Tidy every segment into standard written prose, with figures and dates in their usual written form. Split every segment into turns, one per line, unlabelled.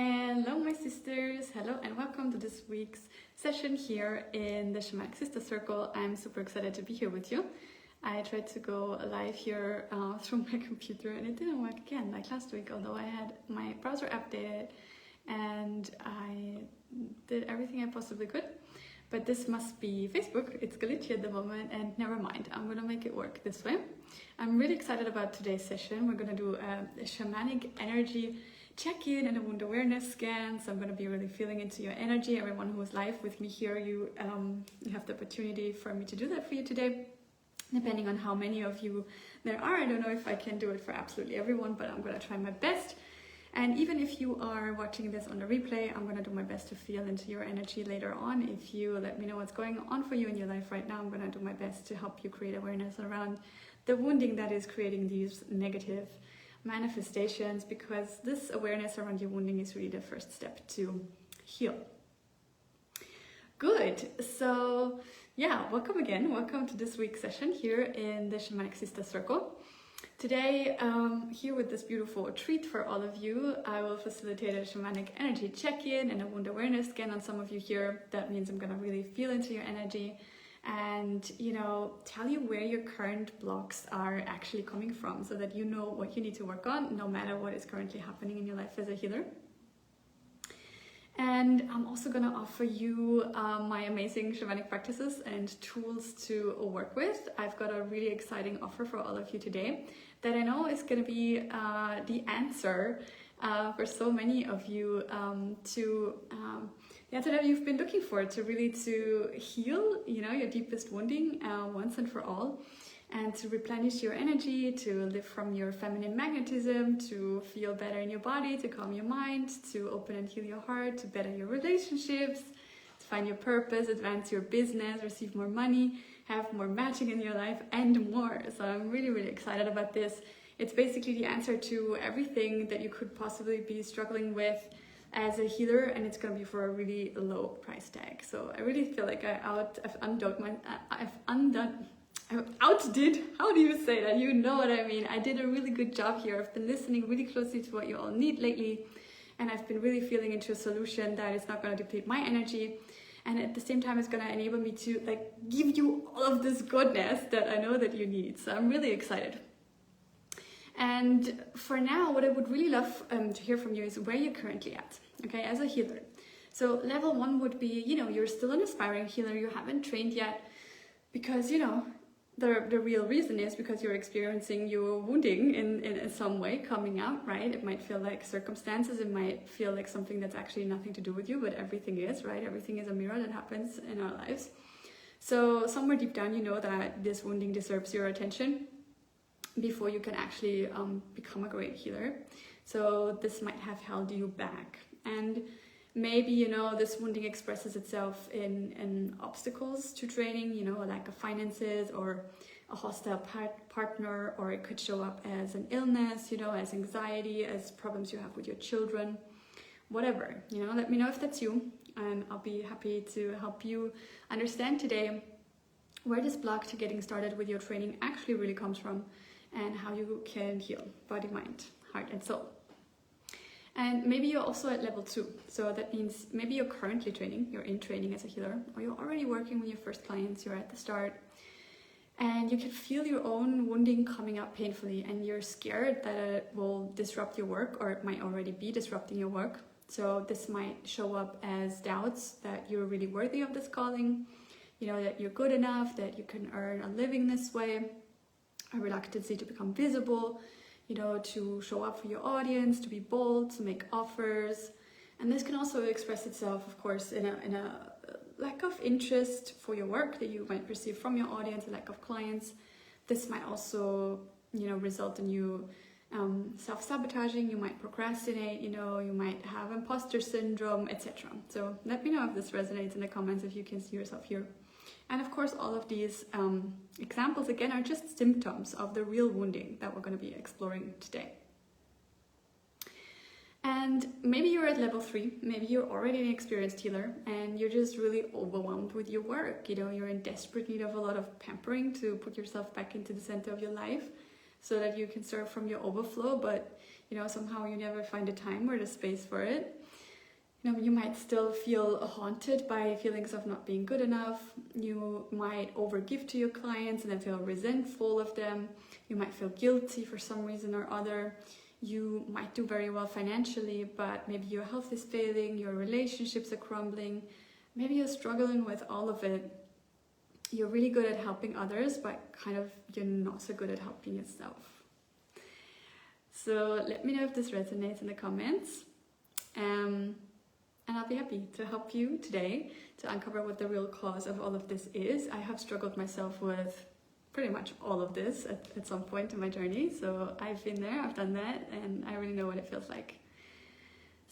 Hello my sisters, hello and welcome to this week's session here in the Shamanic Sister Circle. I'm super excited to be here with you. I tried to go live here through my computer and it didn't work again like last week, although I had my browser updated and I did everything I possibly could. But this must be Facebook, it's glitchy at the moment, and never mind, I'm gonna make it work this way. I'm really excited about today's session. We're gonna do a shamanic energy check-in and a wound awareness scan. So I'm going to be really feeling into your energy. Everyone who is live with me here, you have the opportunity for me to do that for you today. Depending on how many of you there are, I don't know if I can do it for absolutely everyone, but I'm going to try my best. And even if you are watching this on the replay, I'm going to do my best to feel into your energy later on. If you let me know what's going on for you in your life right now, I'm going to do my best to help you create awareness around the wounding that is creating these negative manifestations, because this awareness around your wounding is really the first step to heal. Good. So yeah, welcome again. Welcome to this week's session here in the Shamanic Sister Circle. Today, here with this beautiful treat for all of you, I will facilitate a shamanic energy check-in and a wound awareness scan on some of you here. That means I'm going to really feel into your energy and, you know, tell you where your current blocks are actually coming from so that you know what you need to work on, no matter what is currently happening in your life as a healer. And I'm also going to offer you my amazing shamanic practices and tools to work with. I've got a really exciting offer for all of you today that I know is going to be the answer for so many of you that you've been looking for, to really to heal, you know, your deepest wounding once and for all, and to replenish your energy, to live from your feminine magnetism, to feel better in your body, to calm your mind, to open and heal your heart, to better your relationships, to find your purpose, advance your business, receive more money, have more magic in your life, and more. So I'm really, really excited about this. It's basically the answer to everything that you could possibly be struggling with as a healer, and it's going to be for a really low price tag. So I really feel like I've outdid, how do you say that? You know what I mean. I did a really good job here. I've been listening really closely to what you all need lately, and I've been really feeling into a solution that is not going to deplete my energy, and at the same time it's going to enable me to like give you all of this goodness that I know that you need. So I'm really excited. And for now, what I would really love to hear from you is where you're currently at, okay, as a healer. So level 1 would be, you know, you're still an aspiring healer, you haven't trained yet, because, you know, the real reason is because you're experiencing your wounding in some way coming out, right? It might feel like circumstances, it might feel like something that's actually nothing to do with you, but everything is, right? Everything is a mirror that happens in our lives. So somewhere deep down, you know that this wounding deserves your attention before you can actually become a great healer. So this might have held you back. And maybe, you know, this wounding expresses itself in obstacles to training, you know, a lack of finances or a hostile partner, or it could show up as an illness, you know, as anxiety, as problems you have with your children, whatever, you know. Let me know if that's you, and I'll be happy to help you understand today where this block to getting started with your training actually really comes from, and how you can heal body, mind, heart, and soul. And maybe you're also at level 2. So that means maybe you're currently training, you're in training as a healer, or you're already working with your first clients, you're at the start, and you can feel your own wounding coming up painfully, and you're scared that it will disrupt your work, or it might already be disrupting your work. So this might show up as doubts that you're really worthy of this calling, you know, that you're good enough, that you can earn a living this way, a reluctancy to become visible, you know, to show up for your audience, to be bold, to make offers. And this can also express itself, of course, in a lack of interest for your work that you might perceive from your audience, a lack of clients. This might also, you know, result in you self-sabotaging. You might procrastinate, you know, you might have imposter syndrome, etc. So let me know if this resonates in the comments, if you can see yourself here. And of course, all of these examples, again, are just symptoms of the real wounding that we're going to be exploring today. And maybe you're at level 3, maybe you're already an experienced healer, and you're just really overwhelmed with your work. You know, you're in desperate need of a lot of pampering to put yourself back into the center of your life so that you can serve from your overflow, but, you know, somehow you never find the time or the space for it. You might still feel haunted by feelings of not being good enough. You might overgive to your clients and then feel resentful of them. You might feel guilty for some reason or other. You might do very well financially, but maybe your health is failing, your relationships are crumbling. Maybe you're struggling with all of it. You're really good at helping others, but you're not so good at helping yourself. So let me know if this resonates in the comments. And I'll be happy to help you today to uncover what the real cause of all of this is. I have struggled myself with pretty much all of this at some point in my journey. So I've been there, I've done that, and I really know what it feels like.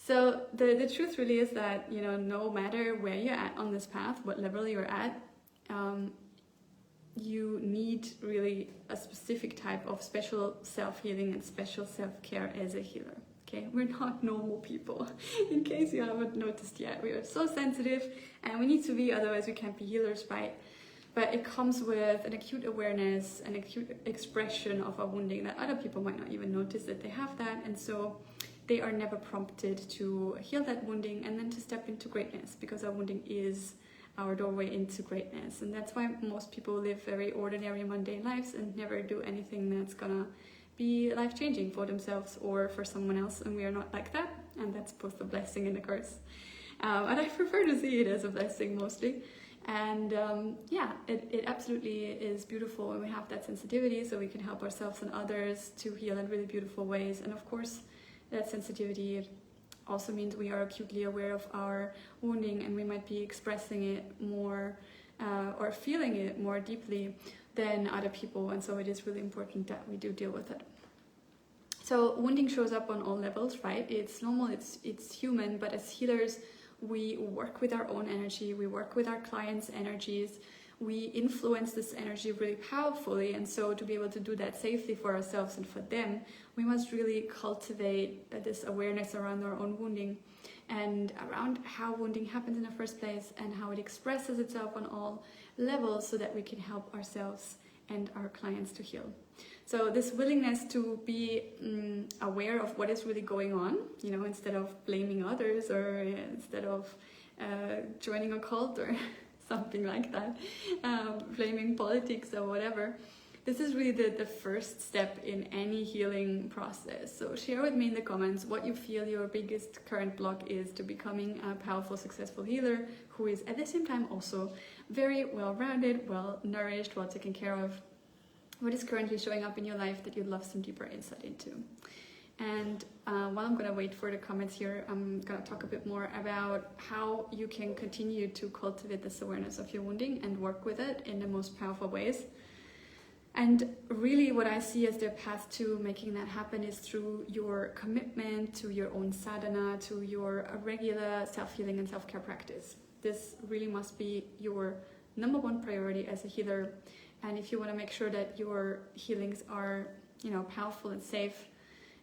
So the truth really is that, no matter where you're at on this path, what level you're at, you need really a specific type of special self-healing and special self-care as a healer. Okay, we're not normal people, in case you haven't noticed yet. We are so sensitive and we need to be, otherwise we can't be healers, right? But it comes with an acute awareness, an acute expression of a wounding that other people might not even notice that they have that, and so they are never prompted to heal that wounding and then to step into greatness, because our wounding is our doorway into greatness. And that's why most people live very ordinary, mundane lives and never do anything that's gonna be life-changing for themselves or for someone else, and we are not like that, and that's both a blessing and a curse. And I prefer to see it as a blessing mostly. And it absolutely is beautiful when we have that sensitivity, so we can help ourselves and others to heal in really beautiful ways. And of course, that sensitivity also means we are acutely aware of our wounding, and we might be expressing it more or feeling it more deeply than other people, and so it is really important that we do deal with it. So wounding shows up on all levels, right? It's normal, it's human, but as healers, we work with our own energy, we work with our clients' energies, we influence this energy really powerfully, and so to be able to do that safely for ourselves and for them, we must really cultivate this awareness around our own wounding and around how wounding happens in the first place and how it expresses itself on all levels, so that we can help ourselves and our clients to heal. So this willingness to be aware of what is really going on, instead of blaming others or instead of joining a cult or something like that, blaming politics or whatever. This is really the first step in any healing process. So share with me in the comments what you feel your biggest current block is to becoming a powerful, successful healer who is at the same time also very well-rounded, well-nourished, well taken care of. What is currently showing up in your life that you'd love some deeper insight into? And while I'm going to wait for the comments here, I'm going to talk a bit more about how you can continue to cultivate this awareness of your wounding and work with it in the most powerful ways. And really what I see as the path to making that happen is through your commitment to your own sadhana, to your regular self-healing and self-care practice. This really must be your number one priority as a healer. And if you want to make sure that your healings are, powerful and safe,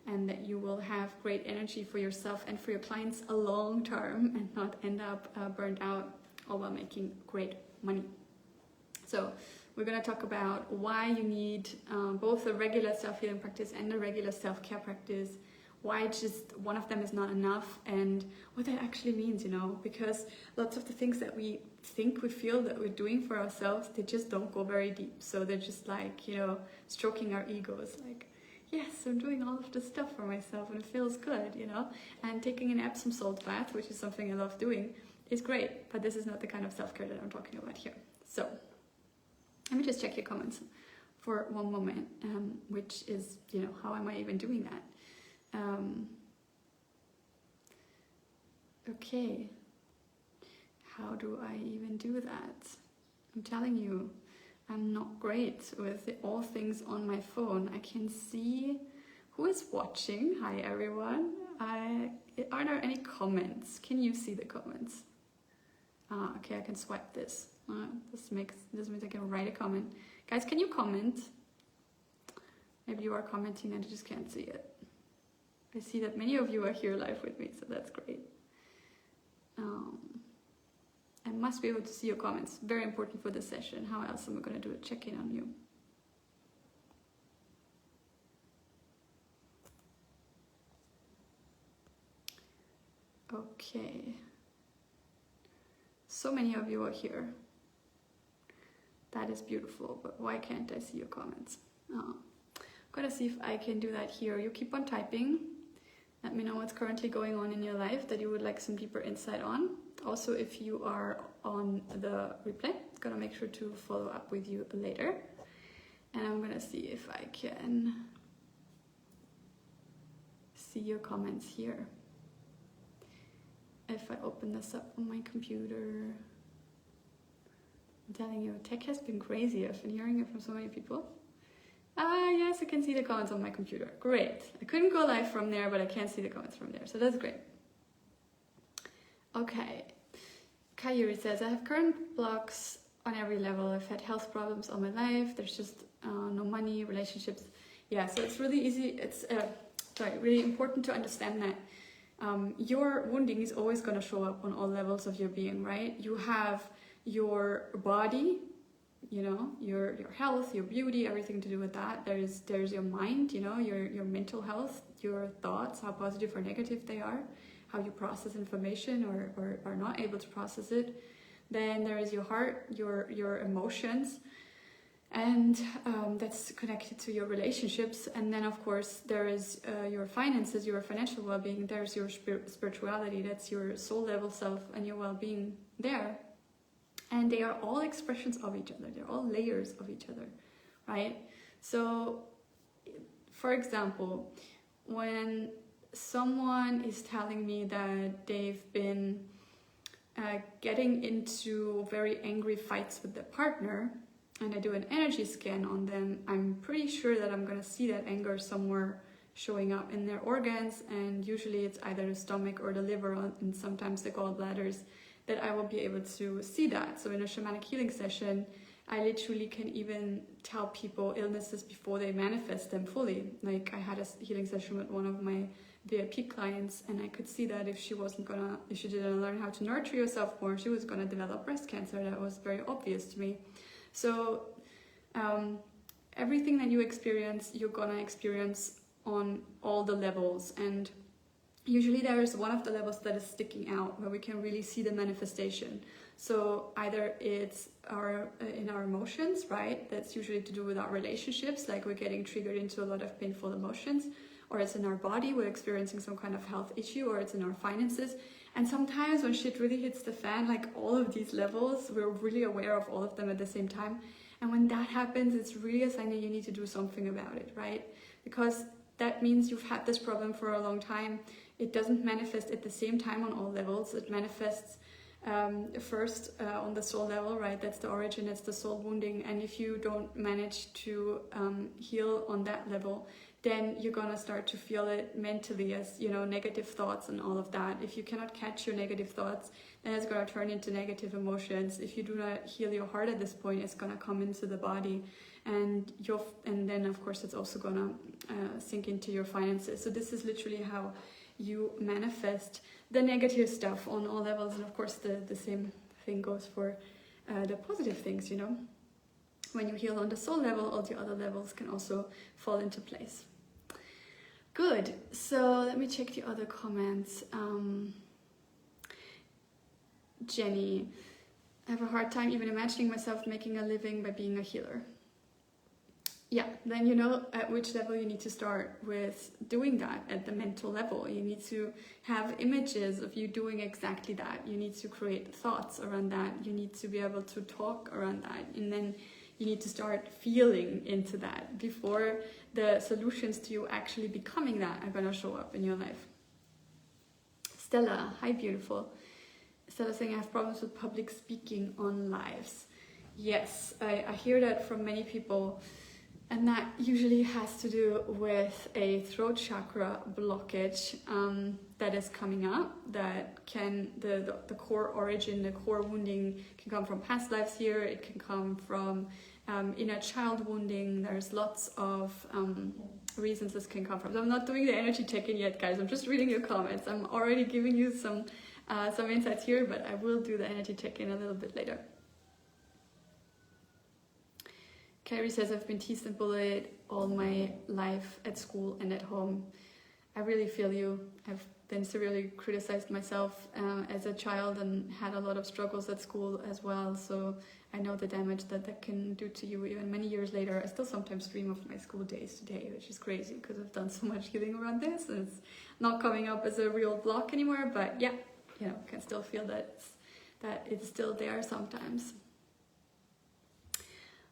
and that you will have great energy for yourself and for your clients a long term and not end up burned out, all while making great money. So we're going to talk about why you need both a regular self-healing practice and a regular self-care practice, why just one of them is not enough, and what that actually means, because lots of the things that we think we feel that we're doing for ourselves, they just don't go very deep. So they're just like, stroking our egos, like, yes, I'm doing all of this stuff for myself and it feels good, and taking an Epsom salt bath, which is something I love doing, is great, but this is not the kind of self-care that I'm talking about here. So let me just check your comments for one moment, which is, how am I even doing that? Okay, how do I even do that? I'm telling you, I'm not great with all things on my phone. I can see who is watching. Hi everyone. Are there any comments? Can you see the comments? Okay, I can swipe this. This means I can write a comment. Guys, can you comment? Maybe you are commenting and I just can't see it. I see that many of you are here live with me, so that's great. I must be able to see your comments. Very important for this session. How else am I going to do a check-in on you? Okay. So many of you are here. That is beautiful, but why can't I see your comments? Oh. I'm gonna see if I can do that here. You keep on typing. Let me know what's currently going on in your life that you would like some deeper insight on. Also, if you are on the replay, I'm gonna make sure to follow up with you later. And I'm gonna see if I can see your comments here. If I open this up on my computer, I'm telling you, tech has been crazy. I've been hearing it from so many people. Ah, yes, I can see the comments on my computer. Great. I couldn't go live from there, but I can see the comments from there. So that's great. Okay. Kayuri says, I have current blocks on every level. I've had health problems all my life. There's just no money, relationships. Yeah, so it's really easy. It's really important to understand that your wounding is always going to show up on all levels of your being, right? You have your body, you know, your health, your beauty, everything to do with that. There's your mind, you know, your mental health, your thoughts, how positive or negative they are, how you process information or are not able to process it. Then there is your heart, your emotions, and that's connected to your relationships. And then of course there is your finances, your financial well-being. There's your spirituality, that's your soul level self and your well-being there. And they are all expressions of each other. They're all layers of each other, right? So, for example, when someone is telling me that they've been getting into very angry fights with their partner, and I do an energy scan on them, I'm pretty sure that I'm going to see that anger somewhere showing up in their organs, and usually it's either the stomach or the liver and sometimes the gallbladders, that I will be able to see that. So in a shamanic healing session, I literally can even tell people illnesses before they manifest them fully. Like I had a healing session with one of my VIP clients, and I could see that if she didn't learn how to nurture yourself more, she was gonna develop breast cancer. That was very obvious to me. So everything that you experience, you're gonna experience on all the levels, and usually there is one of the levels that is sticking out where we can really see the manifestation. So either it's in our emotions, right? That's usually to do with our relationships, like we're getting triggered into a lot of painful emotions, or it's in our body, we're experiencing some kind of health issue, or it's in our finances. And sometimes when shit really hits the fan, like all of these levels, we're really aware of all of them at the same time. And when that happens, it's really a sign that you need to do something about it, right? Because that means you've had this problem for a long time. It doesn't manifest at the same time on all levels. It manifests first on the soul level, right? That's the origin, it's the soul wounding. And if you don't manage to heal on that level, then you're gonna start to feel it mentally as, you know, negative thoughts and all of that. If you cannot catch your negative thoughts, then it's gonna turn into negative emotions. If you do not heal your heart at this point, it's gonna come into the body. And then of course it's also gonna sink into your finances. So this is literally how you manifest the negative stuff on all levels. And of course the same thing goes for the positive things, you know. When you heal on the soul level, all the other levels can also fall into place. Good, so let me check the other comments. Jenny, I have a hard time even imagining myself making a living by being a healer. Yeah, then you know at which level you need to start with doing that at the mental level. You need to have images of you doing exactly that. You need to create thoughts around that. You need to be able to talk around that. And then you need to start feeling into that before the solutions to you actually becoming that are going to show up in your life. Stella, hi beautiful. Stella saying I have problems with public speaking on lives. Yes, I hear that from many people. And that usually has to do with a throat chakra blockage that is coming up. That can, the core origin, the core wounding can come from past lives here. It can come from inner child wounding. There's lots of reasons this can come from. So I'm not doing the energy check-in yet, guys. I'm just reading your comments. I'm already giving you some insights here, but I will do the energy check-in a little bit later. Carrie says, I've been teased and bullied all my life at school and at home. I really feel you. I've been severely criticized myself as a child and had a lot of struggles at school as well. So I know the damage that that can do to you even many years later. I still sometimes dream of my school days today, which is crazy because I've done so much healing around this and it's not coming up as a real block anymore. But yeah, you know, can still feel that it's still there sometimes.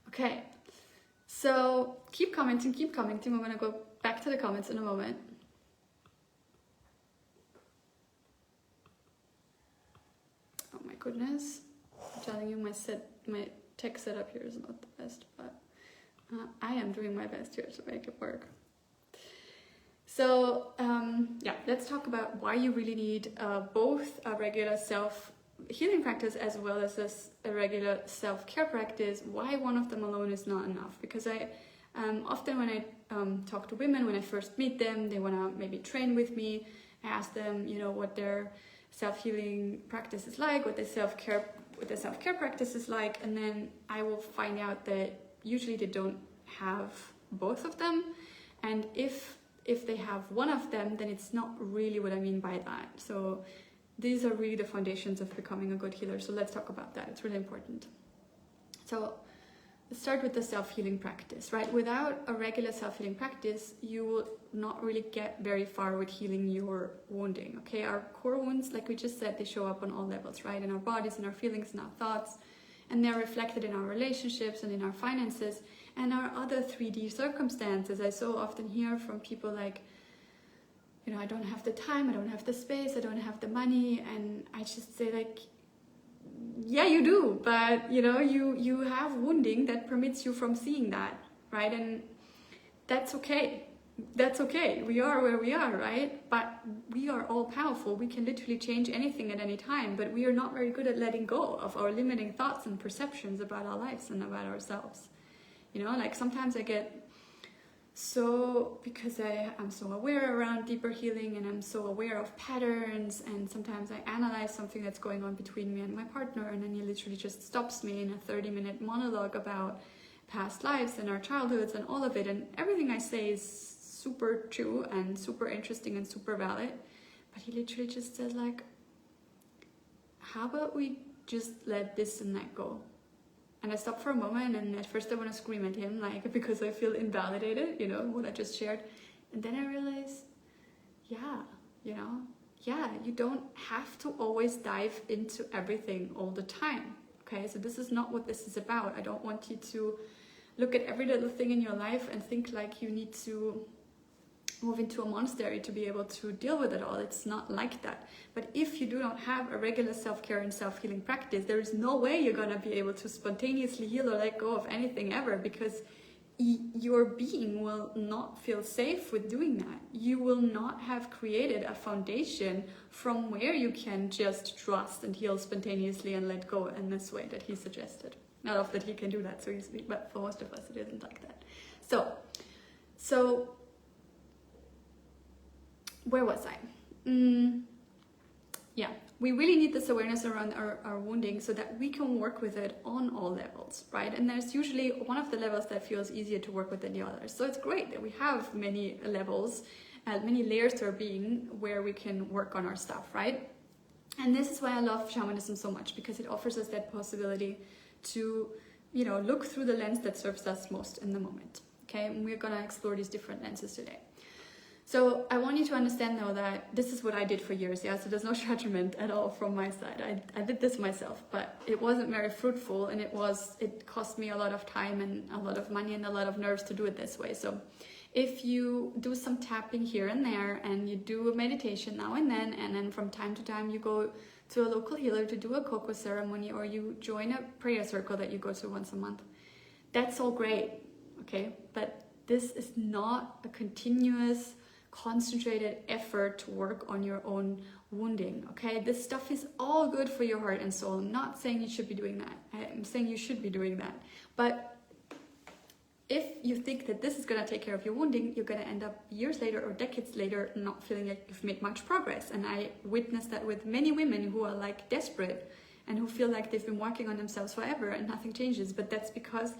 Okay, so keep commenting. I'm going to go back to the comments in a moment. Oh my goodness, I'm telling you, my tech setup here is not the best, but I am doing my best here to make it work. So yeah, let's talk about why you really need both a regular self-healing practice as well as a regular self-care practice. Why one of them alone is not enough? Because I often when I talk to women, when I first meet them, they want to maybe train with me. I ask them, you know, what their self-healing practice is like, what their self-care practice is like, and then I will find out that usually they don't have both of them, and if they have one of them, then it's not really what I mean by that. So these are really the foundations of becoming a good healer. So let's talk about that. It's really important. So let's start with the self-healing practice, right? Without a regular self-healing practice, you will not really get very far with healing your wounding, okay? Our core wounds, like we just said, they show up on all levels, right? In our bodies, in our feelings, in our thoughts, and they're reflected in our relationships and in our finances and our other 3D circumstances. I so often hear from people like, you know, I don't have the time, I don't have the space, I don't have the money, and I just say like, yeah, you do, but you know, you have wounding that permits you from seeing that, right? And that's okay. That's okay. We are where we are, right? But we are all powerful. We can literally change anything at any time, but we are not very good at letting go of our limiting thoughts and perceptions about our lives and about ourselves. You know, like sometimes I get so, because I'm so aware around deeper healing and I'm so aware of patterns, and sometimes I analyze something that's going on between me and my partner, and then he literally just stops me in a 30-minute monologue about past lives and our childhoods and all of it, and everything I say is super true and super interesting and super valid, but he literally just says like, how about we just let this and that go? And I stop for a moment, and at first I want to scream at him, like, because I feel invalidated, you know, what I just shared. And then I realize, yeah, you know, yeah, you don't have to always dive into everything all the time, okay? So this is not what this is about. I don't want you to look at every little thing in your life and think like you need to move into a monastery to be able to deal with it all. It's not like that. But if you do not have a regular self-care and self-healing practice, there is no way you're going to be able to spontaneously heal or let go of anything ever, because your being will not feel safe with doing that. You will not have created a foundation from where you can just trust and heal spontaneously and let go in this way that he suggested. Not that he can do that so easily, but for most of us it isn't like that. So where was I? Yeah, we really need this awareness around our wounding so that we can work with it on all levels, right? And there's usually one of the levels that feels easier to work with than the others. So it's great that we have many levels, many layers to our being where we can work on our stuff, right? And this is why I love shamanism so much, because it offers us that possibility to, you know, look through the lens that serves us most in the moment, okay? And we're gonna explore these different lenses today. So I want you to understand though that this is what I did for years, yeah? So there's no judgment at all from my side. I did this myself, but it wasn't very fruitful, and it cost me a lot of time and a lot of money and a lot of nerves to do it this way. So if you do some tapping here and there, and you do a meditation now and then from time to time you go to a local healer to do a cocoa ceremony, or you join a prayer circle that you go to once a month, that's all great, okay? But this is not a continuous, concentrated effort to work on your own wounding, okay? This stuff is all good for your heart and soul. I'm not saying you should be doing that. I'm saying you should be doing that. But if you think that this is going to take care of your wounding, you're going to end up years later or decades later not feeling like you've made much progress. And I witnessed that with many women who are like desperate and who feel like they've been working on themselves forever and nothing changes. But that's because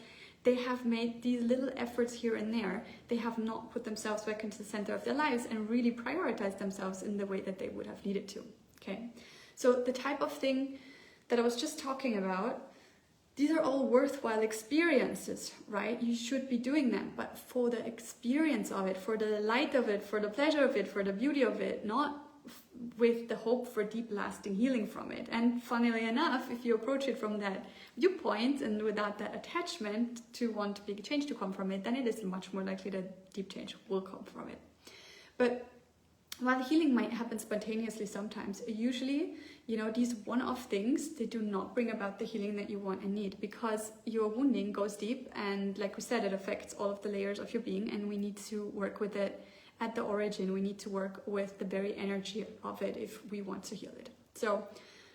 they have made these little efforts here and there. They have not put themselves back into the center of their lives and really prioritized themselves in the way that they would have needed to. Okay, so the type of thing that I was just talking about, these are all worthwhile experiences, right? You should be doing them, but for the experience of it, for the delight of it, for the pleasure of it, for the beauty of it, not with the hope for deep lasting healing from it. And funnily enough, if you approach it from that viewpoint and without that attachment to want big change to come from it, then it is much more likely that deep change will come from it. But while healing might happen spontaneously sometimes, usually, you know, these one-off things, they do not bring about the healing that you want and need, because your wounding goes deep, and like we said, it affects all of the layers of your being, and we need to work with it at the origin. We need to work with the very energy of it if we want to heal it. So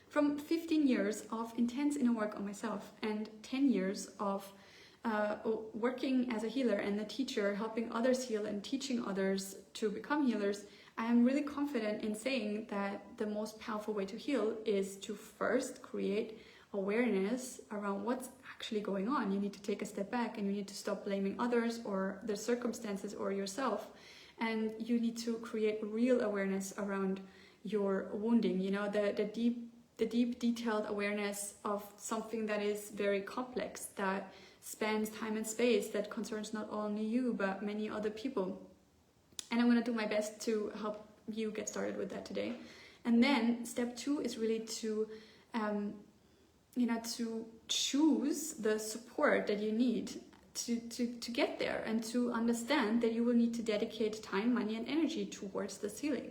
from 15 years of intense inner work on myself and 10 years of working as a healer and a teacher, helping others heal and teaching others to become healers, I am really confident in saying that the most powerful way to heal is to first create awareness around what's actually going on. You need to take a step back and you need to stop blaming others or the circumstances or yourself. And you need to create real awareness around your wounding, you know, the deep detailed awareness of something that is very complex, that spans time and space, that concerns not only you but many other people. And I'm going to do my best to help you get started with that today. And then step 2 is really to to choose the support that you need to get there, and to understand that you will need to dedicate time, money and energy towards this healing.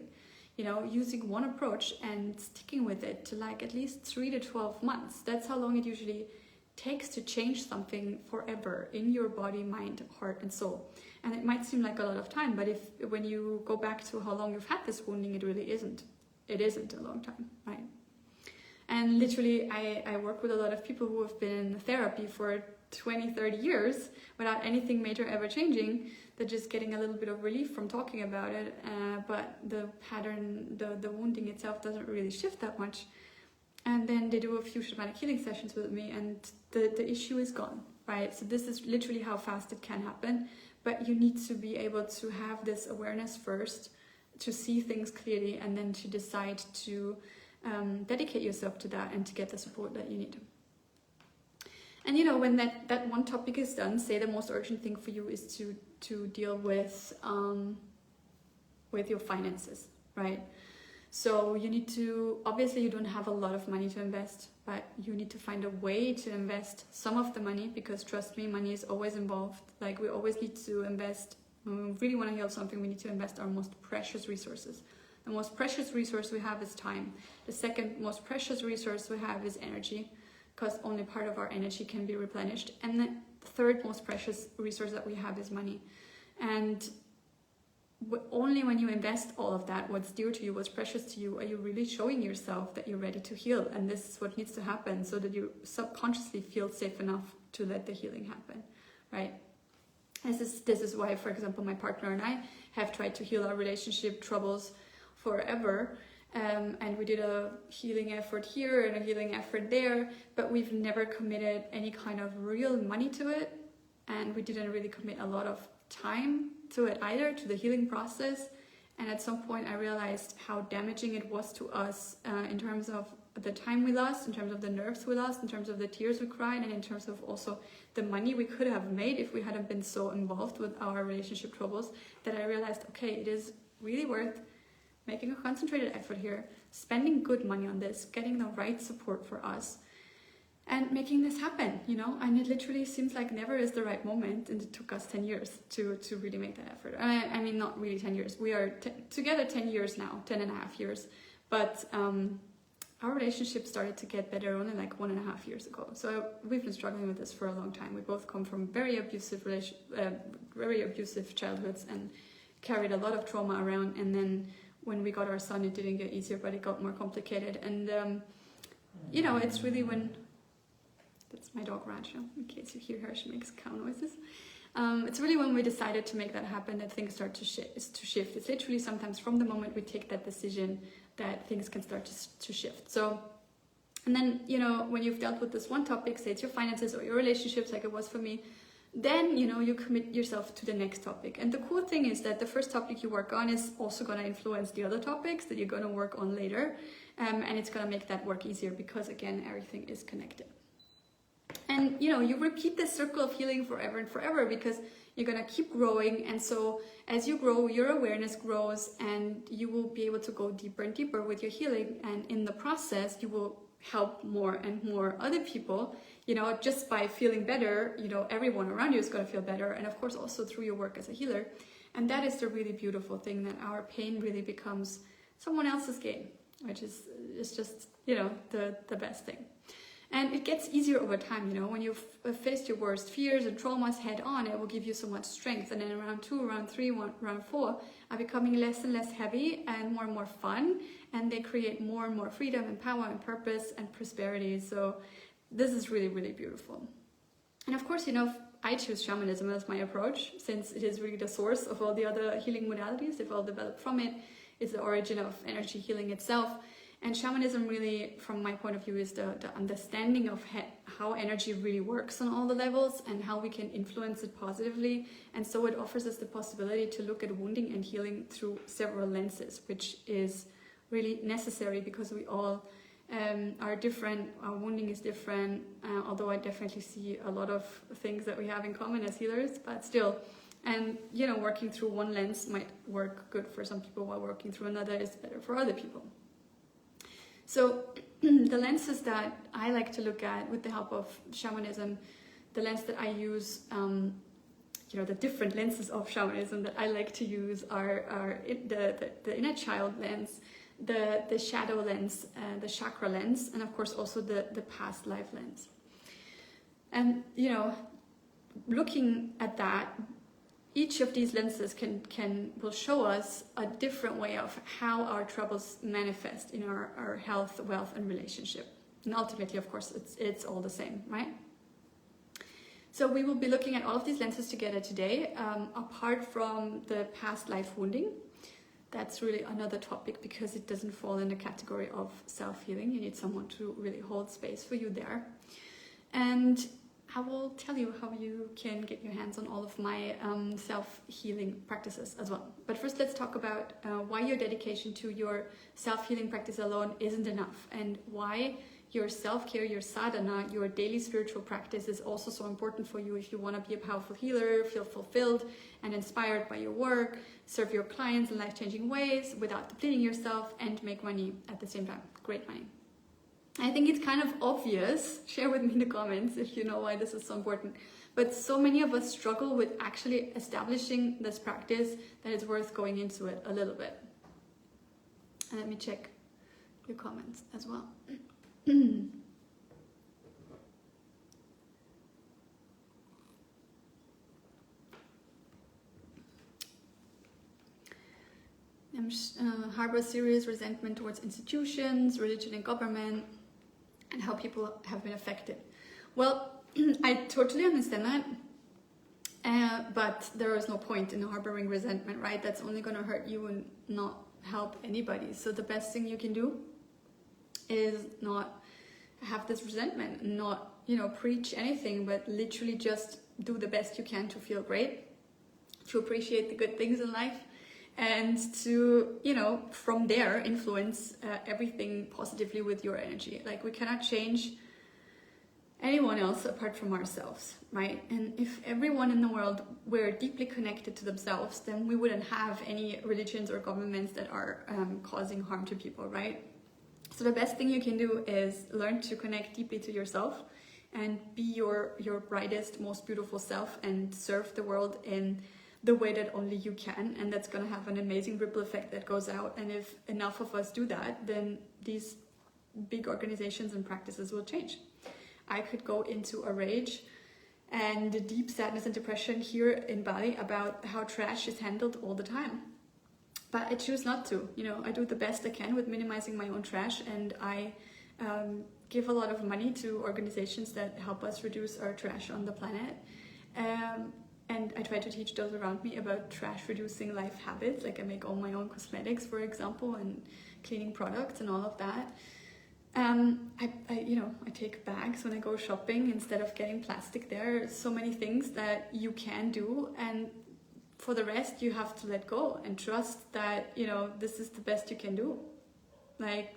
You know, using one approach and sticking with it to like at least 3 to 12 months. That's how long it usually takes to change something forever in your body, mind, heart and soul. And it might seem like a lot of time, but when you go back to how long you've had this wounding, it really isn't. It isn't a long time, right? And literally, I work with a lot of people who have been in therapy for 20, 30 years without anything major ever changing. They're just getting a little bit of relief from talking about it, but the pattern, the wounding itself doesn't really shift that much. And then they do a few shamanic healing sessions with me and the issue is gone, right? So this is literally how fast it can happen, but you need to be able to have this awareness first, to see things clearly, and then to decide to dedicate yourself to that and to get the support that you need. And you know, when that one topic is done, say the most urgent thing for you is to deal with your finances, right? So you need to, obviously you don't have a lot of money to invest, but you need to find a way to invest some of the money, because trust me, money is always involved. Like, we always need to invest. When we really want to heal something, we need to invest our most precious resources. The most precious resource we have is time. The second most precious resource we have is energy, because only part of our energy can be replenished. And the third most precious resource that we have is money. And only when you invest all of that, what's dear to you, what's precious to you, are you really showing yourself that you're ready to heal. And this is what needs to happen, so that you subconsciously feel safe enough to let the healing happen, right? This is why, for example, my partner and I have tried to heal our relationship troubles forever. And we did a healing effort here and a healing effort there, but we've never committed any kind of real money to it. And we didn't really commit a lot of time to it either, to the healing process. And at some point I realized how damaging it was to us, in terms of the time we lost, in terms of the nerves we lost, in terms of the tears we cried, and in terms of also the money we could have made if we hadn't been so involved with our relationship troubles, that I realized, okay, it is really worth making a concentrated effort here, spending good money on this, getting the right support for us, and making this happen, you know. And it literally seems like never is the right moment, and it took us 10 years to really make that effort. I mean, not really 10 years. We are together 10 years now, 10 and a half years. But our relationship started to get better only like 1.5 years ago. So we've been struggling with this for a long time. We both come from very abusive childhoods and carried a lot of trauma around. And then when we got our son, it didn't get easier, but it got more complicated. And you know, it's really when... That's my dog Rancho, in case you hear her, she makes cow noises. It's really when we decided to make that happen that things start to shift. It's literally sometimes from the moment we take that decision that things can start to shift. So, and then, you know, when you've dealt with this one topic, say it's your finances or your relationships, like it was for me, then, you know, you commit yourself to the next topic. And the cool thing is that the first topic you work on is also going to influence the other topics that you're going to work on later. And it's going to make that work easier because, again, everything is connected. And, you know, you repeat this circle of healing forever and forever because you're going to keep growing. And so as you grow, your awareness grows and you will be able to go deeper and deeper with your healing. And in the process, you will help more and more other people, you know, just by feeling better. You know, everyone around you is going to feel better, and of course also through your work as a healer. And that is the really beautiful thing, that our pain really becomes someone else's gain, which is just, you know, the best thing. And it gets easier over time, you know, when you've faced your worst fears and traumas head on, it will give you so much strength. And then round 2, round 3, round 4 are becoming less and less heavy and more fun. And they create more and more freedom and power and purpose and prosperity. So this is really, really beautiful. And of course, you know, I choose shamanism as my approach, since it is really the source of all the other healing modalities. They've all developed from it. It's the origin of energy healing itself. And shamanism really, from my point of view, is the understanding of how energy really works on all the levels and how we can influence it positively. And so it offers us the possibility to look at wounding and healing through several lenses, which is really necessary because we all are different. Our wounding is different, although I definitely see a lot of things that we have in common as healers, but still. And, you know, working through one lens might work good for some people, while working through another is better for other people. So the lenses that I like to look at with the help of shamanism, the lens that I use, you know, the different lenses of shamanism that I like to use are the inner child lens, the shadow lens, the chakra lens, and of course also the past life lens. And, you know, looking at that, each of these lenses will show us a different way of how our troubles manifest in our health, wealth, and relationship. And ultimately, of course, it's all the same, right? So we will be looking at all of these lenses together today, apart from the past life wounding. That's really another topic because it doesn't fall in the category of self-healing. You need someone to really hold space for you there. And I will tell you how you can get your hands on all of my self-healing practices as well. But first, let's talk about why your dedication to your self-healing practice alone isn't enough, and why your self-care, your sadhana, your daily spiritual practice is also so important for you if you want to be a powerful healer, feel fulfilled and inspired by your work, serve your clients in life-changing ways without depleting yourself, and make money at the same time. Great money. I think it's kind of obvious. Share with me in the comments if you know why this is so important. But so many of us struggle with actually establishing this practice that it's worth going into it a little bit. And let me check your comments as well. Harbor serious resentment towards institutions, religion, and government, and how people have been affected. Well, I totally understand that, but there is no point in harboring resentment, right? That's only going to hurt you and not help anybody. So the best thing you can do is not have this resentment, not, you know, preach anything, but literally just do the best you can to feel great, to appreciate the good things in life, and to, you know, from there influence everything positively with your energy. Like, we cannot change anyone else apart from ourselves, right? And if everyone in the world were deeply connected to themselves, then we wouldn't have any religions or governments that are causing harm to people, right? So the best thing you can do is learn to connect deeply to yourself and be your brightest, most beautiful self, and serve the world in the way that only you can. And that's going to have an amazing ripple effect that goes out. And if enough of us do that, then these big organizations and practices will change. I could go into a rage and deep sadness and depression here in Bali about how trash is handled all the time. But I choose not to. You know, I do the best I can with minimizing my own trash, and I give a lot of money to organizations that help us reduce our trash on the planet. And I try to teach those around me about trash reducing life habits. Like, I make all my own cosmetics, for example, and cleaning products and all of that. I take bags when I go shopping instead of getting plastic. There are so many things that you can do, and for the rest you have to let go and trust that, this is the best you can do. Like,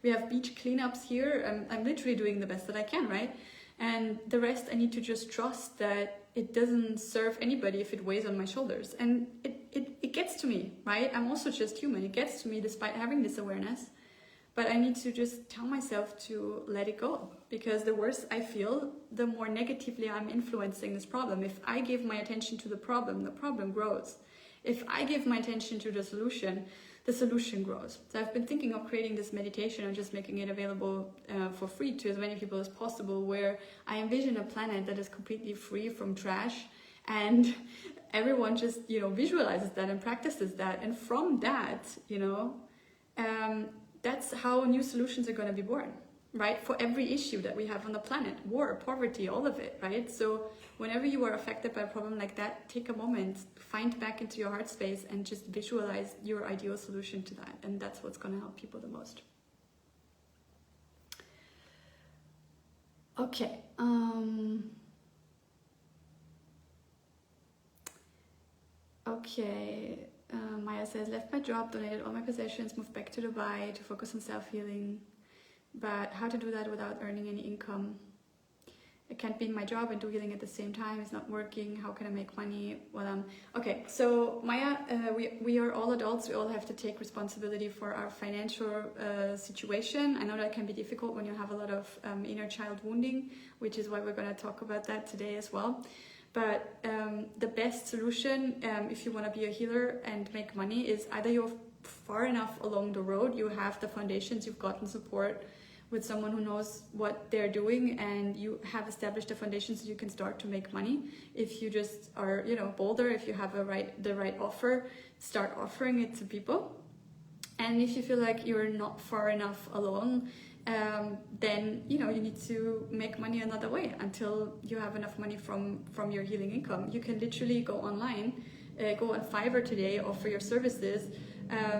we have beach cleanups here. I'm literally doing the best that I can, right? And the rest I need to just trust that it doesn't serve anybody if it weighs on my shoulders. And it gets to me, right? I'm also just human. It gets to me despite having this awareness. But I need to just tell myself to let it go, because the worse I feel, the more negatively I'm influencing this problem. If I give my attention to the problem grows. If I give my attention to the solution grows. So I've been thinking of creating this meditation and just making it available for free to as many people as possible, where I envision a planet that is completely free from trash, and everyone just, visualizes that and practices that. And from that, that's how new solutions are going to be born, right? For every issue that we have on the planet, war, poverty, all of it, right? So whenever you are affected by a problem like that, take a moment, find back into your heart space and just visualize your ideal solution to that. And that's what's going to help people the most. Okay. Okay. Maya says, left my job, donated all my possessions, moved back to Dubai to focus on self-healing. But how to do that without earning any income? I can't be in my job and do healing at the same time. It's not working. How can I make money? Well, okay, so Maya, we are all adults. We all have to take responsibility for our financial situation. I know that can be difficult when you have a lot of inner child wounding, which is why we're going to talk about that today as well. But the best solution, if you want to be a healer and make money, is either you're far enough along the road, you have the foundations, you've gotten support with someone who knows what they're doing, and you have established the foundations so you can start to make money. If you just are, bolder, if you have the right offer, start offering it to people. And if you feel like you're not far enough along, then you need to make money another way until you have enough money from your healing income. You can literally go online, go on Fiverr today, offer your services,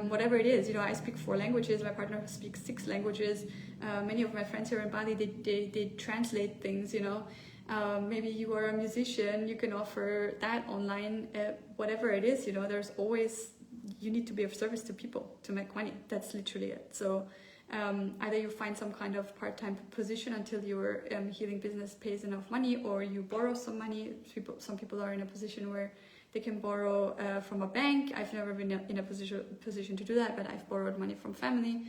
whatever it is. I speak 4 languages, my partner speaks 6 languages. Many of my friends here in Bali, they translate things. Maybe you are a musician, you can offer that online. Whatever it is, there's always, you need to be of service to people to make money. That's literally it. So either you find some kind of part-time position until your healing business pays enough money, or you borrow some money. Some people are in a position where they can borrow from a bank. I've never been in a position to do that, but I've borrowed money from family.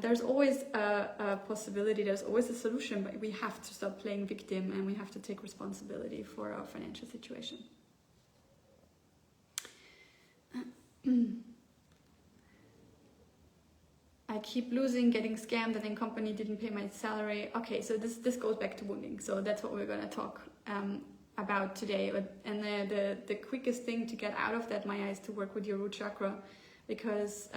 There's always a possibility, there's always a solution, but we have to stop playing victim and we have to take responsibility for our financial situation. I keep losing, getting scammed, and then company didn't pay my salary. Okay, so this goes back to wounding. So that's what we're going to talk about today. And the quickest thing to get out of that, Maya, is to work with your root chakra, because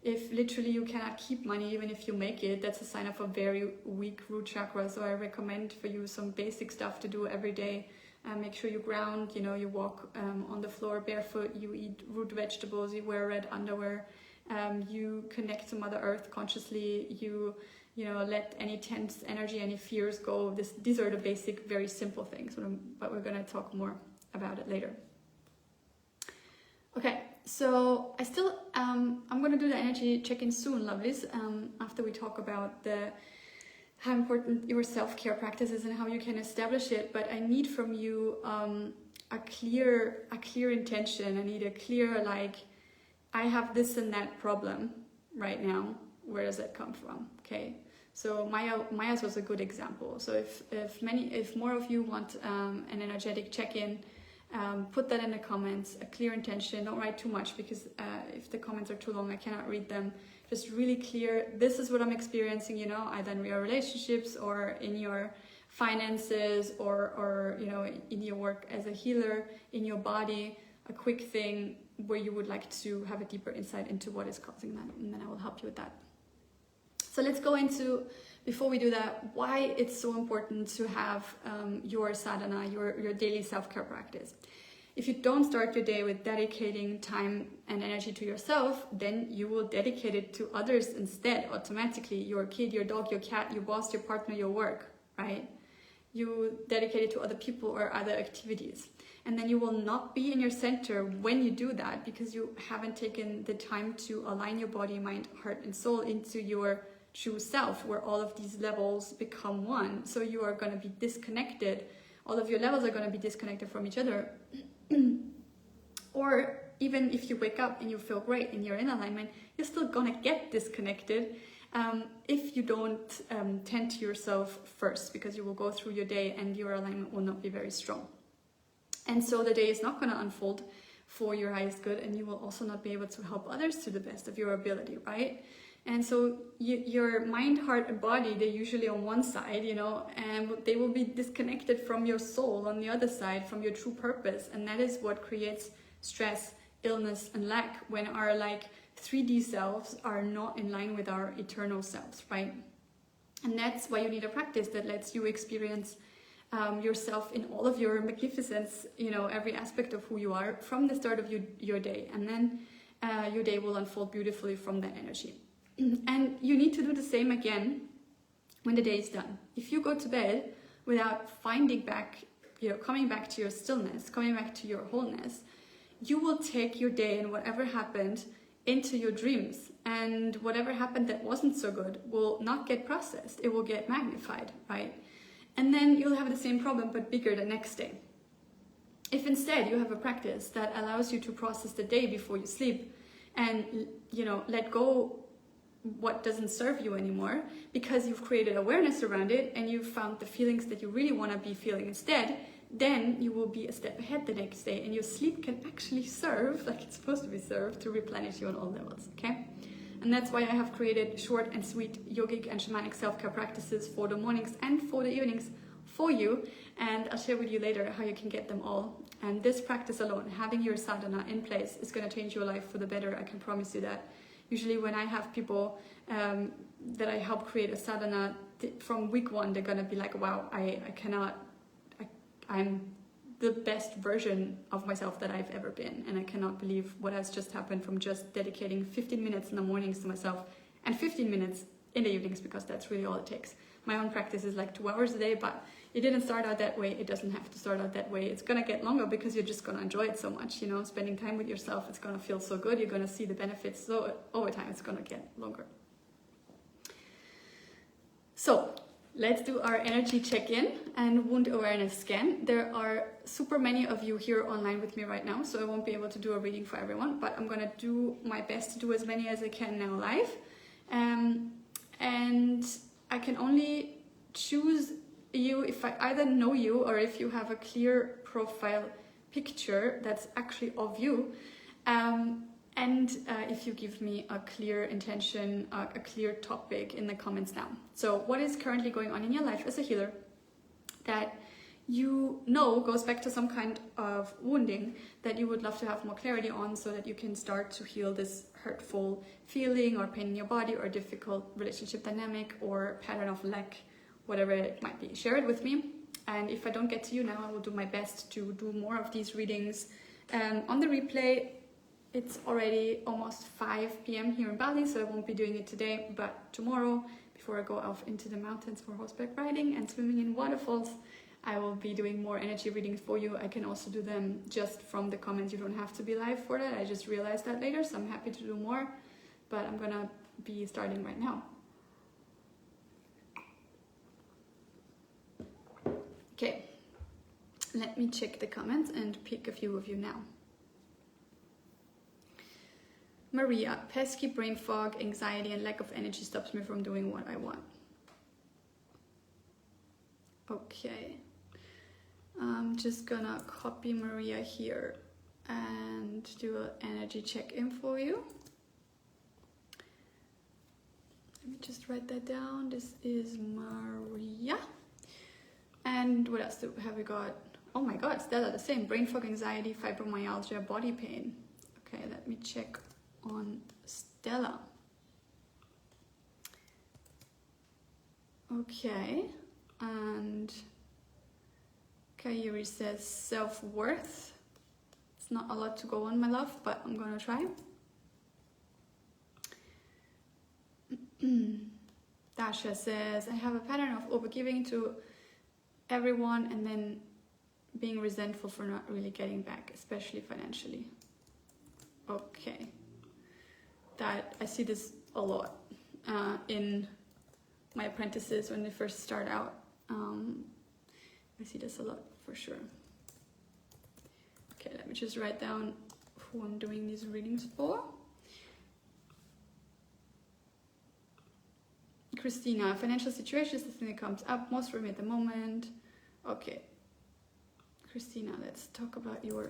if literally you cannot keep money even if you make it, that's a sign of a very weak root chakra. So I recommend for you some basic stuff to do every day. Make sure you ground, you walk on the floor barefoot, you eat root vegetables, you wear red underwear, you connect to Mother Earth consciously, you let any tense energy, any fears go. These are the basic, very simple things, but we're going to talk more about it later. Okay, so I still, I'm going to do the energy check-in soon, lovelies, after we talk about how important your self-care practice is and how you can establish it. But I need from you a clear intention. I need a clear, I have this and that problem right now. Where does that come from? Okay, so Maya's was a good example. So if more of you want an energetic check-in, put that in the comments. A clear intention. Don't write too much, because if the comments are too long, I cannot read them. Just really clear. This is what I'm experiencing. Either in your relationships or in your finances, or in your work as a healer, in your body. A quick thing where you would like to have a deeper insight into what is causing that, and then I will help you with that. So let's go into, before we do that, why it's so important to have your sadhana, your daily self-care practice. If you don't start your day with dedicating time and energy to yourself, then you will dedicate it to others instead, automatically. Your kid, your dog, your cat, your boss, your partner, your work, right? You dedicate it to other people or other activities. And then you will not be in your center when you do that, because you haven't taken the time to align your body, mind, heart, and soul into your true self, where all of these levels become one. So you are going to be disconnected. All of your levels are going to be disconnected from each other. Or even if you wake up and you feel great and you're in alignment, you're still going to get disconnected if you don't tend to yourself first, because you will go through your day and your alignment will not be very strong. And so the day is not going to unfold for your highest good, and you will also not be able to help others to the best of your ability, right? And so your mind, heart, and body, they're usually on one side, you know, and they will be disconnected from your soul on the other side, from your true purpose. And that is what creates stress, illness, and lack, when our 3D selves are not in line with our eternal selves, right? And that's why you need a practice that lets you experience yourself in all of your magnificence, you know, every aspect of who you are from the start of your day. And then your day will unfold beautifully from that energy. And you need to do the same again when the day is done. If you go to bed without finding back, you know, coming back to your stillness, coming back to your wholeness, you will take your day and whatever happened into your dreams, and whatever happened that wasn't so good will not get processed. It will get magnified, right? And then you'll have the same problem but bigger the next day. If instead you have a practice that allows you to process the day before you sleep and, you know, let go what doesn't serve you anymore, because you've created awareness around it and you've found the feelings that you really want to be feeling instead, then you will be a step ahead the next day, and your sleep can actually serve like it's supposed to be served, to replenish you on all levels, okay? And that's why I have created short and sweet yogic and shamanic self-care practices for the mornings and for the evenings for you, and I'll share with you later how you can get them all. And this practice alone, having your sadhana in place, is going to change your life for the better. I can promise you that. Usually when I have people that I help create a sadhana, from week one, they're going to be like, wow, I'm the best version of myself that I've ever been. And I cannot believe what has just happened from just dedicating 15 minutes in the mornings to myself and 15 minutes in the evenings, because that's really all it takes. My own practice is like 2 hours a day, but it didn't start out that way. It doesn't have to start out that way. It's going to get longer because you're just going to enjoy it so much, you know, spending time with yourself. It's going to feel so good. You're going to see the benefits. So over time, it's going to get longer. So let's do our energy check-in and wound awareness scan. There are super many of you here online with me right now, so I won't be able to do a reading for everyone, but I'm going to do my best to do as many as I can now live. And I can only choose you if I either know you or if you have a clear profile picture that's actually of you, and if you give me a clear intention, a clear topic in the comments now. So what is currently going on in your life as a healer that you know goes back to some kind of wounding that you would love to have more clarity on, so that you can start to heal this hurtful feeling or pain in your body or difficult relationship dynamic or pattern of lack, whatever it might be. Share it with me, and if I don't get to you now, I will do my best to do more of these readings on the replay. It's already almost 5 p.m. here in Bali, so I won't be doing it today, but tomorrow, before I go off into the mountains for horseback riding and swimming in waterfalls, I will be doing more energy readings for you. I can also do them just from the comments. You don't have to be live for that. I just realized that later, so I'm happy to do more, but I'm gonna be starting right now. Okay, let me check the comments and pick a few of you now. Maria, pesky brain fog, anxiety, and lack of energy stops me from doing what I want. Okay, I'm just gonna copy Maria here and do an energy check-in for you. Let me just write that down. This is Maria. And what else have we got? Oh my god, Stella, the same. Brain fog, anxiety, fibromyalgia, body pain. Okay, let me check on Stella. Okay, and Kayuri says self-worth. not a lot to go on, my love, but I'm gonna try. Dasha says, I have a pattern of overgiving to everyone and then being resentful for not really getting back, especially financially. Okay. That I see this a lot in my apprentices when they first start out. I see this a lot for sure. Okay, let me just write down who I'm doing these readings for. Christina, financial situation is the thing that comes up most for me at the moment. Okay. Christina, let's talk about your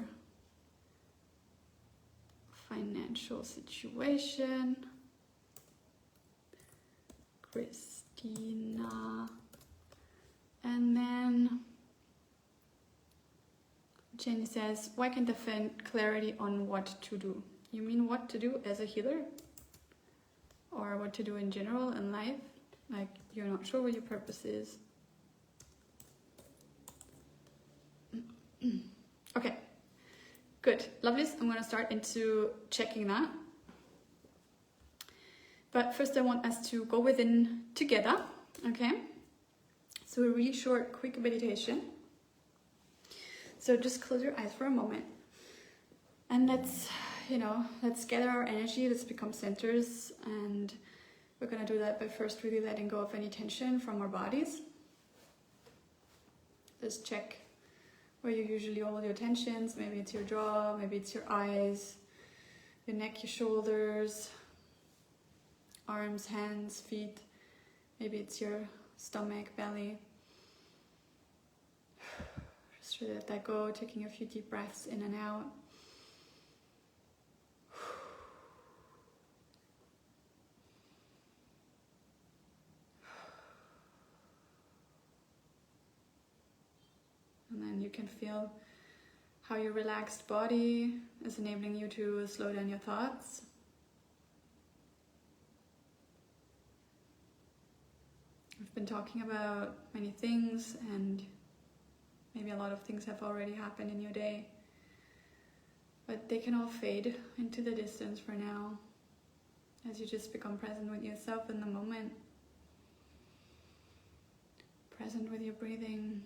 financial situation. Christina. And then Jenny says, why can't I find clarity on what to do? You mean what to do as a healer? Or what to do in general in life? Like, you're not sure what your purpose is. Okay, good. Lovelies, I'm going to start into checking that. But first I want us to go within together, okay? So a really short, quick meditation. So just close your eyes for a moment. And let's gather our energy, let's become centers, and we're going to do that by first really letting go of any tension from our bodies. Just check where you usually hold your tensions. Maybe it's your jaw, maybe it's your eyes, your neck, your shoulders, arms, hands, feet. Maybe it's your stomach, belly. Just really let that go, taking a few deep breaths in and out. And then you can feel how your relaxed body is enabling you to slow down your thoughts. We've been talking about many things, and maybe a lot of things have already happened in your day, but they can all fade into the distance for now as you just become present with yourself in the moment, present with your breathing.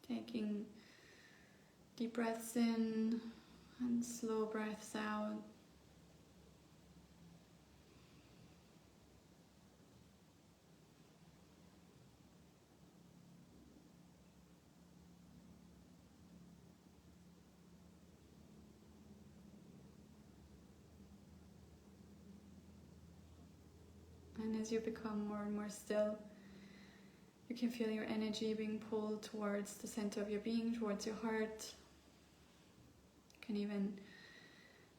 Taking deep breaths in and slow breaths out. And as you become more and more still, you can feel your energy being pulled towards the center of your being, towards your heart. You can even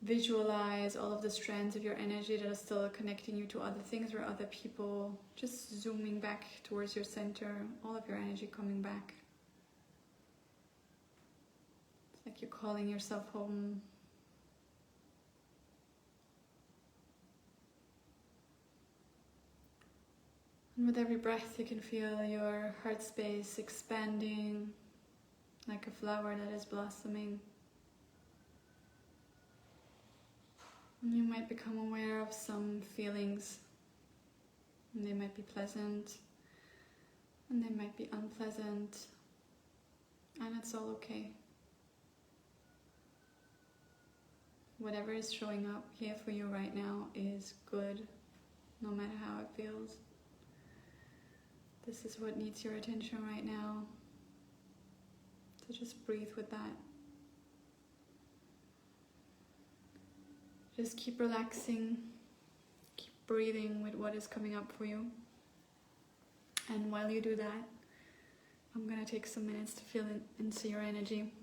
visualize all of the strands of your energy that are still connecting you to other things or other people, just zooming back towards your center, all of your energy coming back. It's like you're calling yourself home. And with every breath, you can feel your heart space expanding like a flower that is blossoming. And you might become aware of some feelings. And they might be pleasant, and they might be unpleasant, and it's all okay. Whatever is showing up here for you right now is good, no matter how it feels. This is what needs your attention right now. So just breathe with that. Just keep relaxing, keep breathing with what is coming up for you. And while you do that, I'm going to take some minutes to feel into your energy.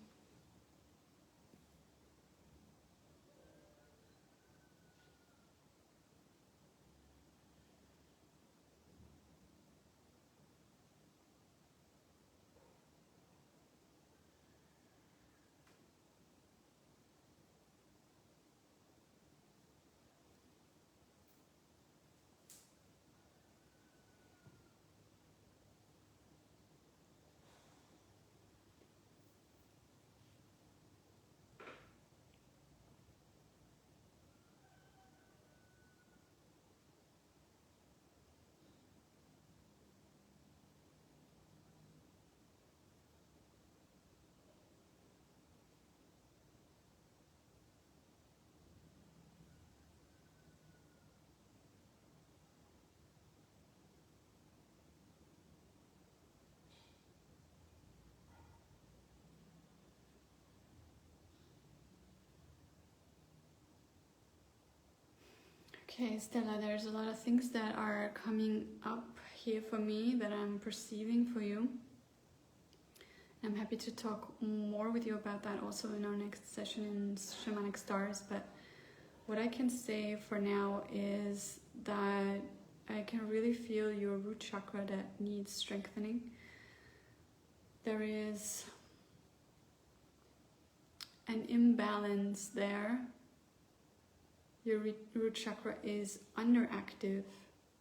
Okay, Stella, there's a lot of things that are coming up here for me that I'm perceiving for you. I'm happy to talk more with you about that also in our next session in Shamanic Stars, but what I can say for now is that I can really feel your root chakra that needs strengthening. There is an imbalance there. Your root chakra is underactive.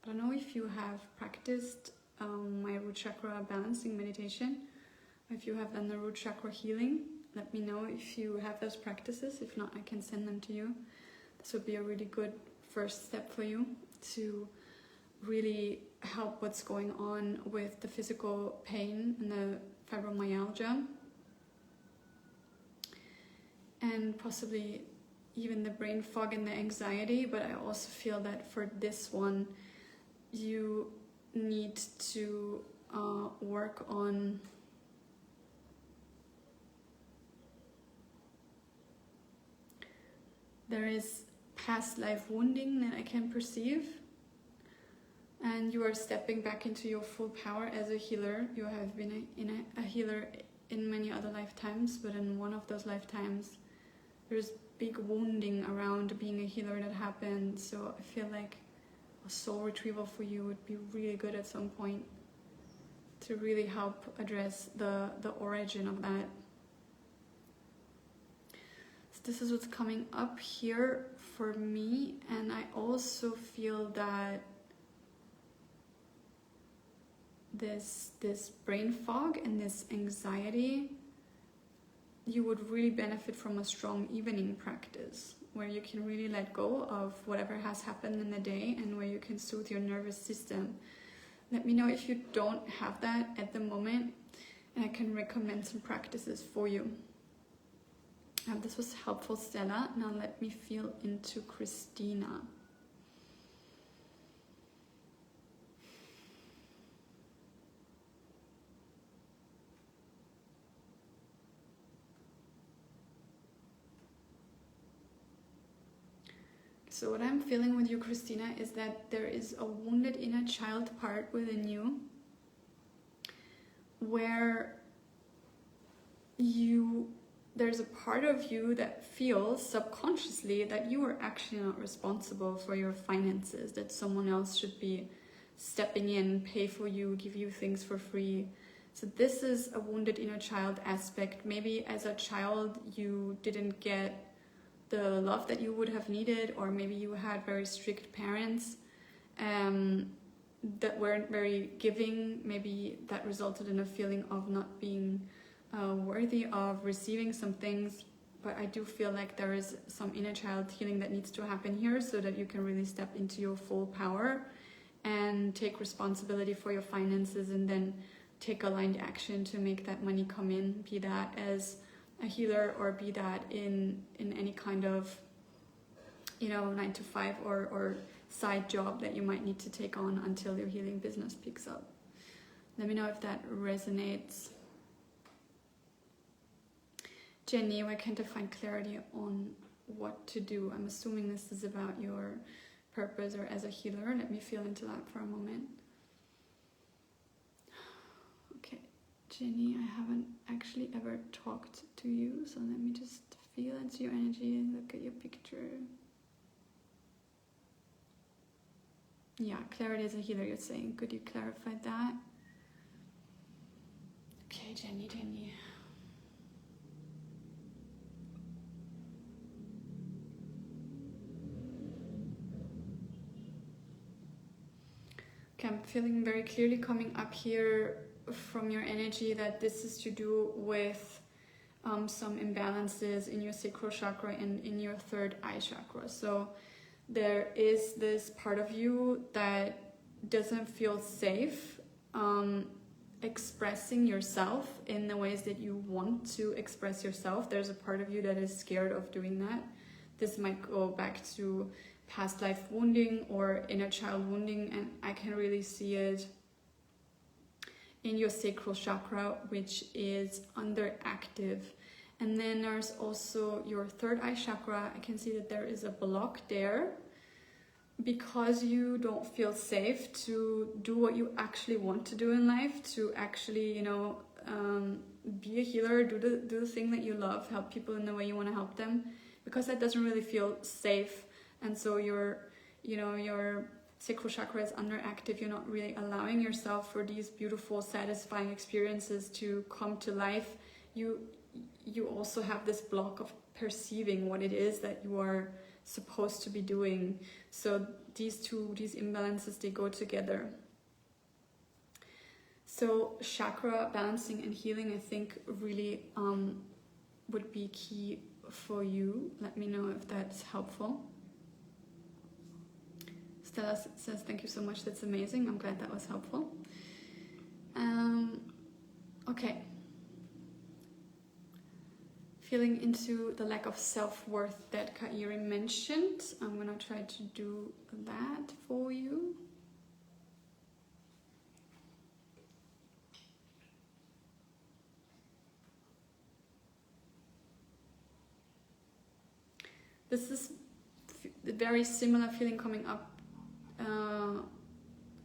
I don't know if you have practiced my root chakra balancing meditation, if you have done the root chakra healing. Let me know if you have those practices. If not, I can send them to you. This would be a really good first step for you to really help what's going on with the physical pain and the fibromyalgia, and possibly even the brain fog and the anxiety. But I also feel that for this one, you need to work on there is past life wounding that I can perceive, and you are stepping back into your full power as a healer. You have been a healer in many other lifetimes, but in one of those lifetimes there's big wounding around being a healer that happened. So I feel like a soul retrieval for you would be really good at some point to really help address the origin of that. So this is what's coming up here for me, and I also feel that this brain fog and this anxiety, you would really benefit from a strong evening practice where you can really let go of whatever has happened in the day and where you can soothe your nervous system. Let me know if you don't have that at the moment, and I can recommend some practices for you. This was helpful, Stella. Now let me feel into Christina. So what I'm feeling with you, Christina, is that there is a wounded inner child part within you where there's a part of you that feels subconsciously that you are actually not responsible for your finances, that someone else should be stepping in, pay for you, give you things for free. So this is a wounded inner child aspect. Maybe as a child you didn't get the love that you would have needed, or maybe you had very strict parents that weren't very giving. Maybe that resulted in a feeling of not being worthy of receiving some things. But I do feel like there is some inner child healing that needs to happen here so that you can really step into your full power and take responsibility for your finances, and then take aligned action to make that money come in, be that as a healer or be that in any kind of 9 to 5 or side job that you might need to take on until your healing business picks up. Let me know if that resonates. Jenny, where can't I find clarity on what to do? I'm assuming this is about your purpose or as a healer. Let me feel into that for a moment. Okay, Jenny, I haven't actually ever talked to you, so let me just feel into your energy and look at your picture. Yeah, clarity as a healer, you're saying. Could you clarify that? Okay, Jenny. Okay, I'm feeling very clearly coming up here from your energy that this is to do with some imbalances in your sacral chakra and in your third eye chakra. So there is this part of you that doesn't feel safe expressing yourself in the ways that you want to express yourself. There's a part of you that is scared of doing that. This might go back to past life wounding or inner child wounding, and I can really see it in your sacral chakra, which is underactive. And then there's also your third eye chakra. I can see that there is a block there because you don't feel safe to do what you actually want to do in life, to actually, you know, be a healer, do the thing that you love, help people in the way you want to help them, because that doesn't really feel safe. And so your sacral chakra is underactive. You're not really allowing yourself for these beautiful, satisfying experiences to come to life. You also have this block of perceiving what it is that you are supposed to be doing. So these imbalances, they go together. So chakra balancing and healing, I think, really would be key for you. Let me know if that's helpful. Stella says, thank you so much, that's amazing. I'm glad that was helpful. Okay. Feeling into the lack of self-worth that Kairi mentioned. I'm going to try to do that for you. This is a very similar feeling coming up,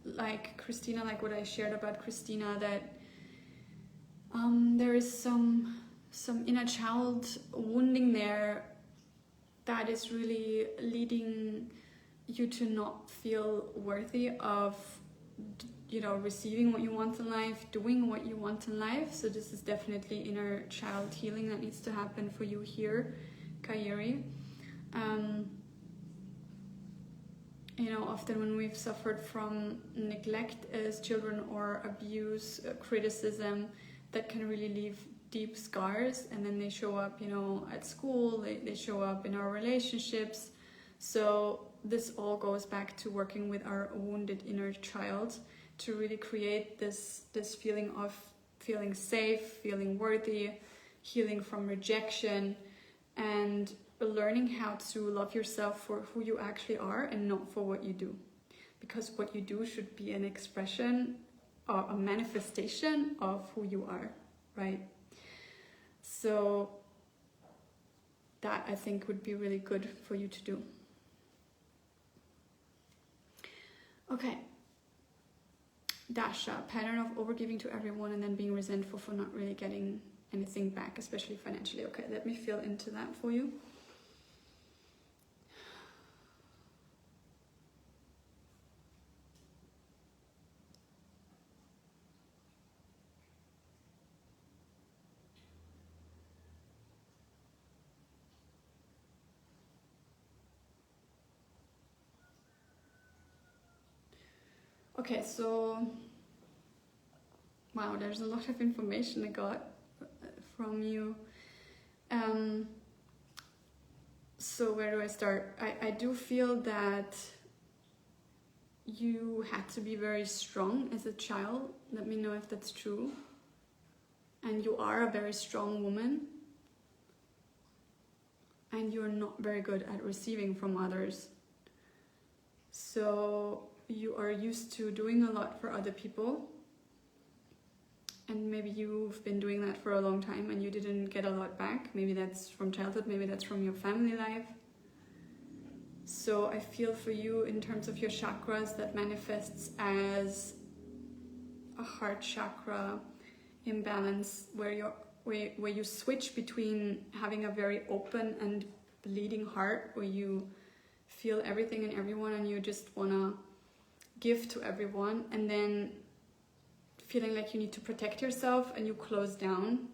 like Christina, like what I shared about Christina, that there is some inner child wounding there that is really leading you to not feel worthy of, you know, receiving what you want in life, doing what you want in life. So this is definitely inner child healing that needs to happen for you here, Kairi. You know, often when we've suffered from neglect as children or abuse, criticism, that can really leave deep scars, and then they show up, you know, at school, they show up in our relationships. So this all goes back to working with our wounded inner child to really create this feeling of feeling safe, feeling worthy, healing from rejection, and learning how to love yourself for who you actually are and not for what you do. Because what you do should be an expression or a manifestation of who you are, right? So that, I think, would be really good for you to do. Okay. Dasha, pattern of overgiving to everyone and then being resentful for not really getting anything back, especially financially. Okay, let me feel into that for you. Okay, so wow, there's a lot of information I got from you. So where do I start? I do feel that you had to be very strong as a child. Let me know if that's true. And you are a very strong woman. And you're not very good at receiving from others. So you are used to doing a lot for other people, and maybe you've been doing that for a long time and you didn't get a lot back. Maybe that's from childhood, maybe that's from your family life. So I feel for you in terms of your chakras, that manifests as a heart chakra imbalance where you switch between having a very open and bleeding heart, where you feel everything and everyone and you just want to give to everyone, and then feeling like you need to protect yourself and you close down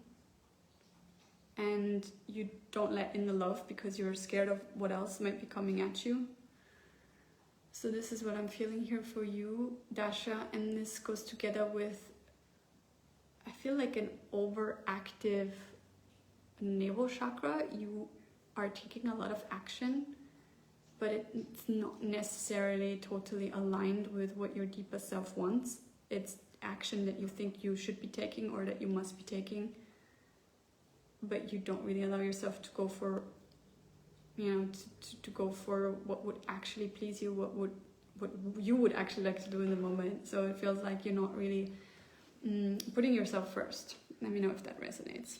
and you don't let in the love because you're scared of what else might be coming at you. So this is what I'm feeling here for you, Dasha, and this goes together with, I feel like, an overactive navel chakra. You are taking a lot of action, but it's not necessarily totally aligned with what your deepest self wants. It's action that you think you should be taking or that you must be taking, but you don't really allow yourself to go for, you know, to go for what would actually please you, what you would actually like to do in the moment. So it feels like you're not really putting yourself first. Let me know if that resonates.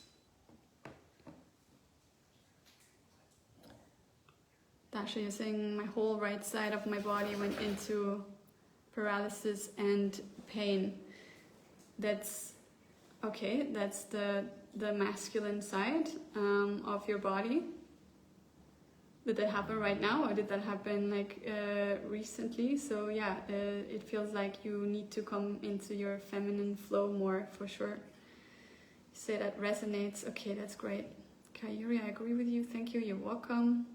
Dasha, you're saying my whole right side of my body went into paralysis and pain. That's okay. That's the masculine side of your body. Did that happen right now, or did that happen like recently? So yeah, it feels like you need to come into your feminine flow more, for sure. You say that resonates. Okay, that's great. Kayuri, I agree with you. Thank you. You're welcome.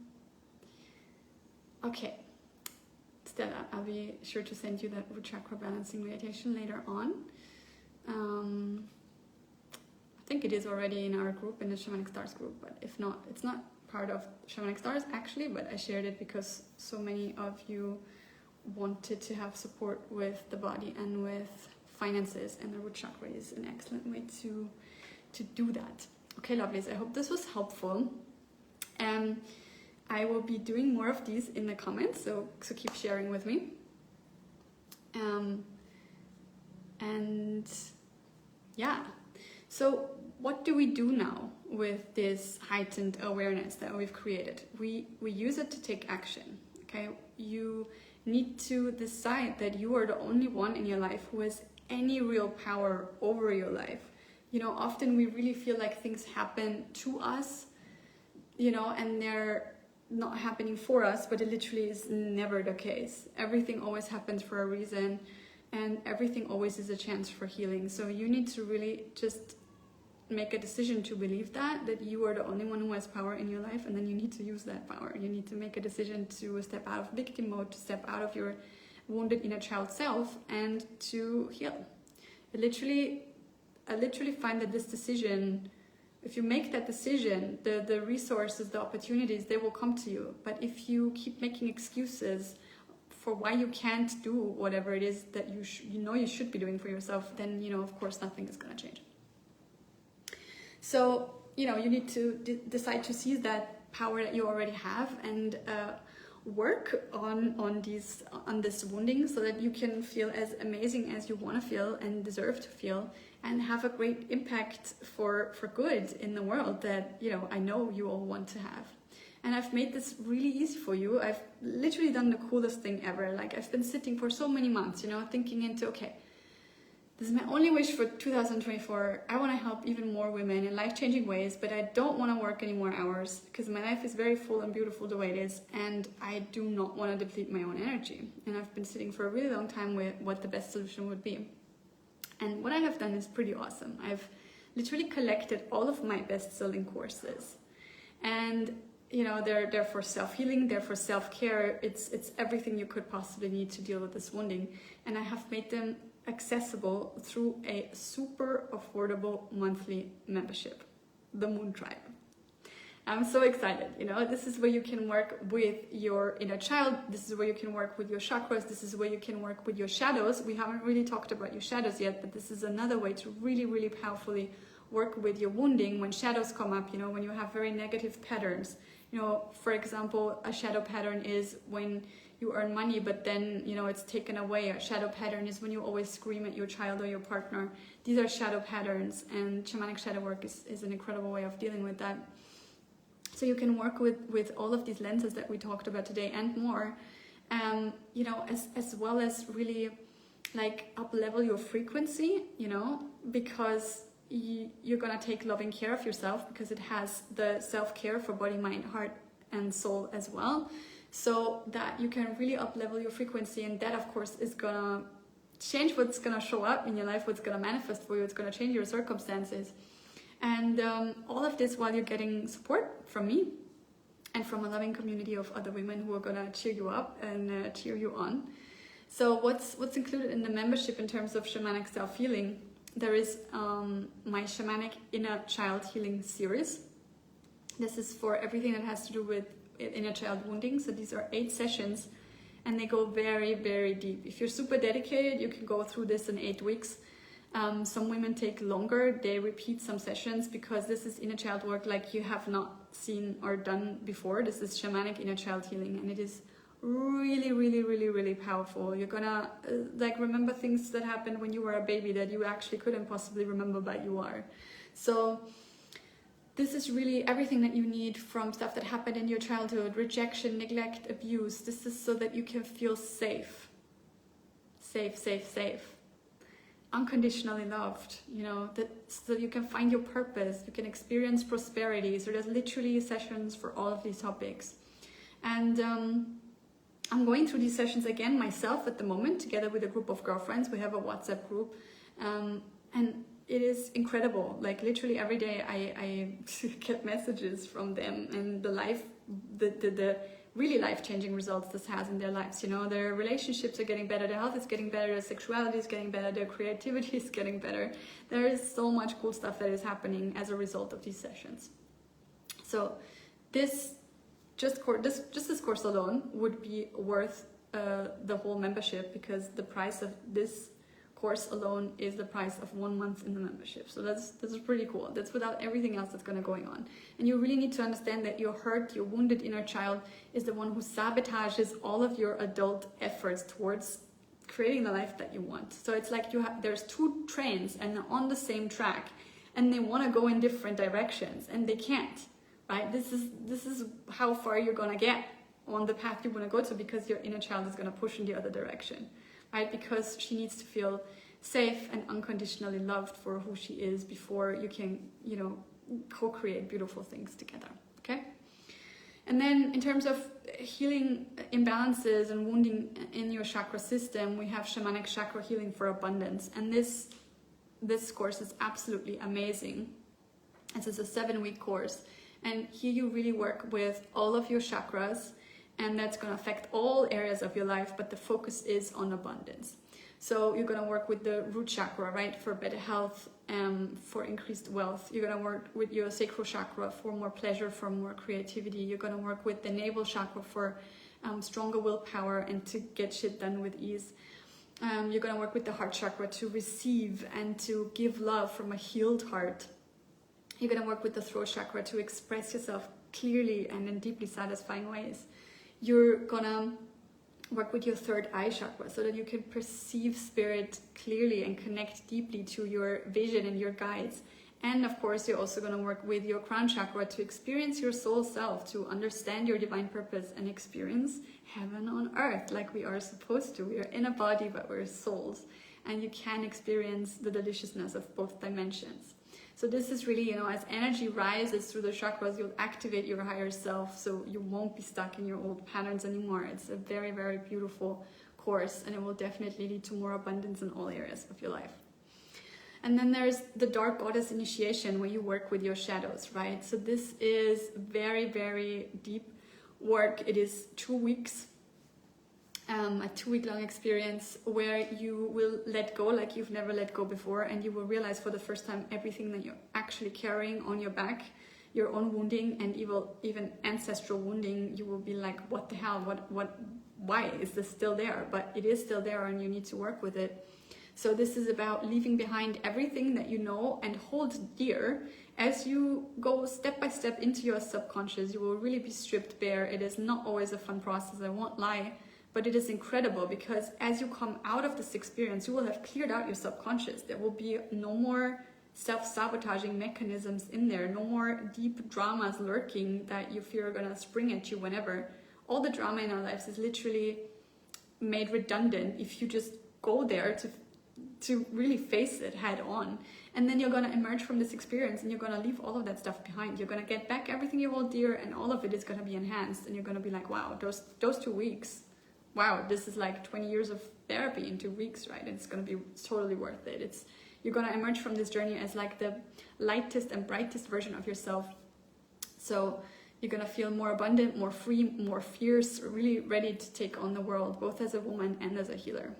Okay, Stella, I'll be sure to send you that root chakra balancing meditation later on. I think it is already in our group, in the Shamanic Stars group, but if not, it's not part of Shamanic Stars actually, but I shared it because so many of you wanted to have support with the body and with finances, and the root chakra is an excellent way to do that. Okay, lovelies, I hope this was helpful. I will be doing more of these in the comments, so keep sharing with me. And yeah, so what do we do now with this heightened awareness that we've created? We use it to take action, okay? You need to decide that you are the only one in your life who has any real power over your life. You know, often we really feel like things happen to us, you know, and they're not happening for us, but it literally is never the case. Everything always happens for a reason, and everything always is a chance for healing. So you need to really just make a decision to believe that you are the only one who has power in your life, and then you need to use that power. You need to make a decision to step out of victim mode, to step out of your wounded inner child self, and to heal. I literally find that this decision, if you make that decision, the resources, the opportunities, they will come to you. But if you keep making excuses for why you can't do whatever it is that you know you should be doing for yourself, then, you know, of course, nothing is going to change. So, you know, you need to decide to seize that power that you already have and work on this wounding so that you can feel as amazing as you want to feel and deserve to feel, and have a great impact for good in the world that, you know, I know you all want to have. And I've made this really easy for you. I've literally done the coolest thing ever. Like, I've been sitting for so many months, you know, thinking into, okay, this is my only wish for 2024. I want to help even more women in life-changing ways, but I don't want to work any more hours because my life is very full and beautiful the way it is, and I do not want to deplete my own energy. And I've been sitting for a really long time with what the best solution would be. And what I have done is pretty awesome. I've literally collected all of my best-selling courses, and you know, they're for self-healing, they're for self-care. It's everything you could possibly need to deal with this wounding, and I have made them accessible through a super affordable monthly membership, the Moon Tribe. I'm so excited. You know, this is where you can work with your inner child. This is where you can work with your chakras. This is where you can work with your shadows. We haven't really talked about your shadows yet, but this is another way to really, really powerfully work with your wounding when shadows come up, you know, when you have very negative patterns. You know, for example, a shadow pattern is when you earn money, but then, you know, it's taken away. A shadow pattern is when you always scream at your child or your partner. These are shadow patterns, and shamanic shadow work is an incredible way of dealing with that. So you can work with all of these lenses that we talked about today and more, you know, as well as really like up level your frequency, you know, because you're gonna take loving care of yourself, because it has the self-care for body, mind, heart, and soul as well. So that you can really up level your frequency, and that of course is gonna change what's gonna show up in your life, what's gonna manifest for you, it's gonna change your circumstances. And all of this while you're getting support from me and from a loving community of other women who are gonna cheer you up and cheer you on. So what's included in the membership in terms of shamanic self-healing? There is my Shamanic Inner Child Healing series. This is for everything that has to do with inner child wounding. So these are 8 sessions, and they go very, very deep. If you're super dedicated, you can go through this in 8 weeks. Some women take longer. They repeat some sessions because this is inner child work like you have not seen or done before. This is shamanic inner child healing, and it is really, really, really, really powerful. You're gonna like remember things that happened when you were a baby that you actually couldn't possibly remember, but you are. So this is really everything that you need from stuff that happened in your childhood, rejection, neglect, abuse. This is so that you can feel safe. Safe, safe, safe. Unconditionally loved, you know, that so you can find your purpose, you can experience prosperity. So there's literally sessions for all of these topics. And I'm going through these sessions again myself at the moment, together with a group of girlfriends. We have a WhatsApp group. And it is incredible. Like literally every day I get messages from them, and the really life-changing results this has in their lives. You know, their relationships are getting better, their health is getting better, their sexuality is getting better, their creativity is getting better. There is so much cool stuff that is happening as a result of these sessions. So this this course alone would be worth the whole membership, because the price of this course alone is the price of 1 month in the membership. So that's pretty cool. That's without everything else that's going on. And you really need to understand that your hurt, your wounded inner child is the one who sabotages all of your adult efforts towards creating the life that you want. So it's like there's two trains and they're on the same track, and they want to go in different directions and they can't, right? This is how far you're going to get on the path you want to go to, because your inner child is going to push in the other direction. Right? Because she needs to feel safe and unconditionally loved for who she is before you can, you know, co-create beautiful things together. Okay? And then in terms of healing imbalances and wounding in your chakra system, we have Shamanic chakra healing for abundance. And this course is absolutely amazing. This is a 7-week course. And here you really work with all of your chakras, and that's going to affect all areas of your life, but the focus is on abundance. So you're going to work with the root chakra, right, for better health, for increased wealth. You're going to work with your sacral chakra for more pleasure, for more creativity. You're going to work with the navel chakra for stronger willpower and to get shit done with ease. You're going to work with the heart chakra to receive and to give love from a healed heart. You're going to work with the throat chakra to express yourself clearly and in deeply satisfying ways. You're gonna work with your third eye chakra so that you can perceive spirit clearly and connect deeply to your vision and your guides. And of course, you're also gonna work with your crown chakra to experience your soul self, to understand your divine purpose and experience heaven on earth like we are supposed to. We are in a body, but we're souls. And you can experience the deliciousness of both dimensions. So this is really, you know, as energy rises through the chakras, you'll activate your higher self, so you won't be stuck in your old patterns anymore. It's a very, very beautiful course, and it will definitely lead to more abundance in all areas of your life. And then there's the Dark Goddess Initiation, where you work with your shadows, right? So this is very, very deep work. It is 2 weeks. A 2-week-long experience where you will let go like you've never let go before, and you will realize for the first time everything that you're actually carrying on your back, your own wounding and even ancestral wounding. You will be like, what the hell, why is this still there? But it is still there, and you need to work with it. So this is about leaving behind everything that you know and hold dear. As you go step by step into your subconscious, you will really be stripped bare. It is not always a fun process, I won't lie. But it is incredible, because as you come out of this experience, you will have cleared out your subconscious. There will be no more self-sabotaging mechanisms in there, no more deep dramas lurking that you fear are going to spring at you whenever. All the drama in our lives is literally made redundant if you just go there to really face it head on. And then you're going to emerge from this experience, and you're going to leave all of that stuff behind. You're going to get back everything you hold dear, and all of it is going to be enhanced. And you're going to be like, wow, those 2 weeks. Wow, this is like 20 years of therapy in 2 weeks, right? It's going to be totally worth it. You're going to emerge from this journey as like the lightest and brightest version of yourself. So you're going to feel more abundant, more free, more fierce, really ready to take on the world, both as a woman and as a healer.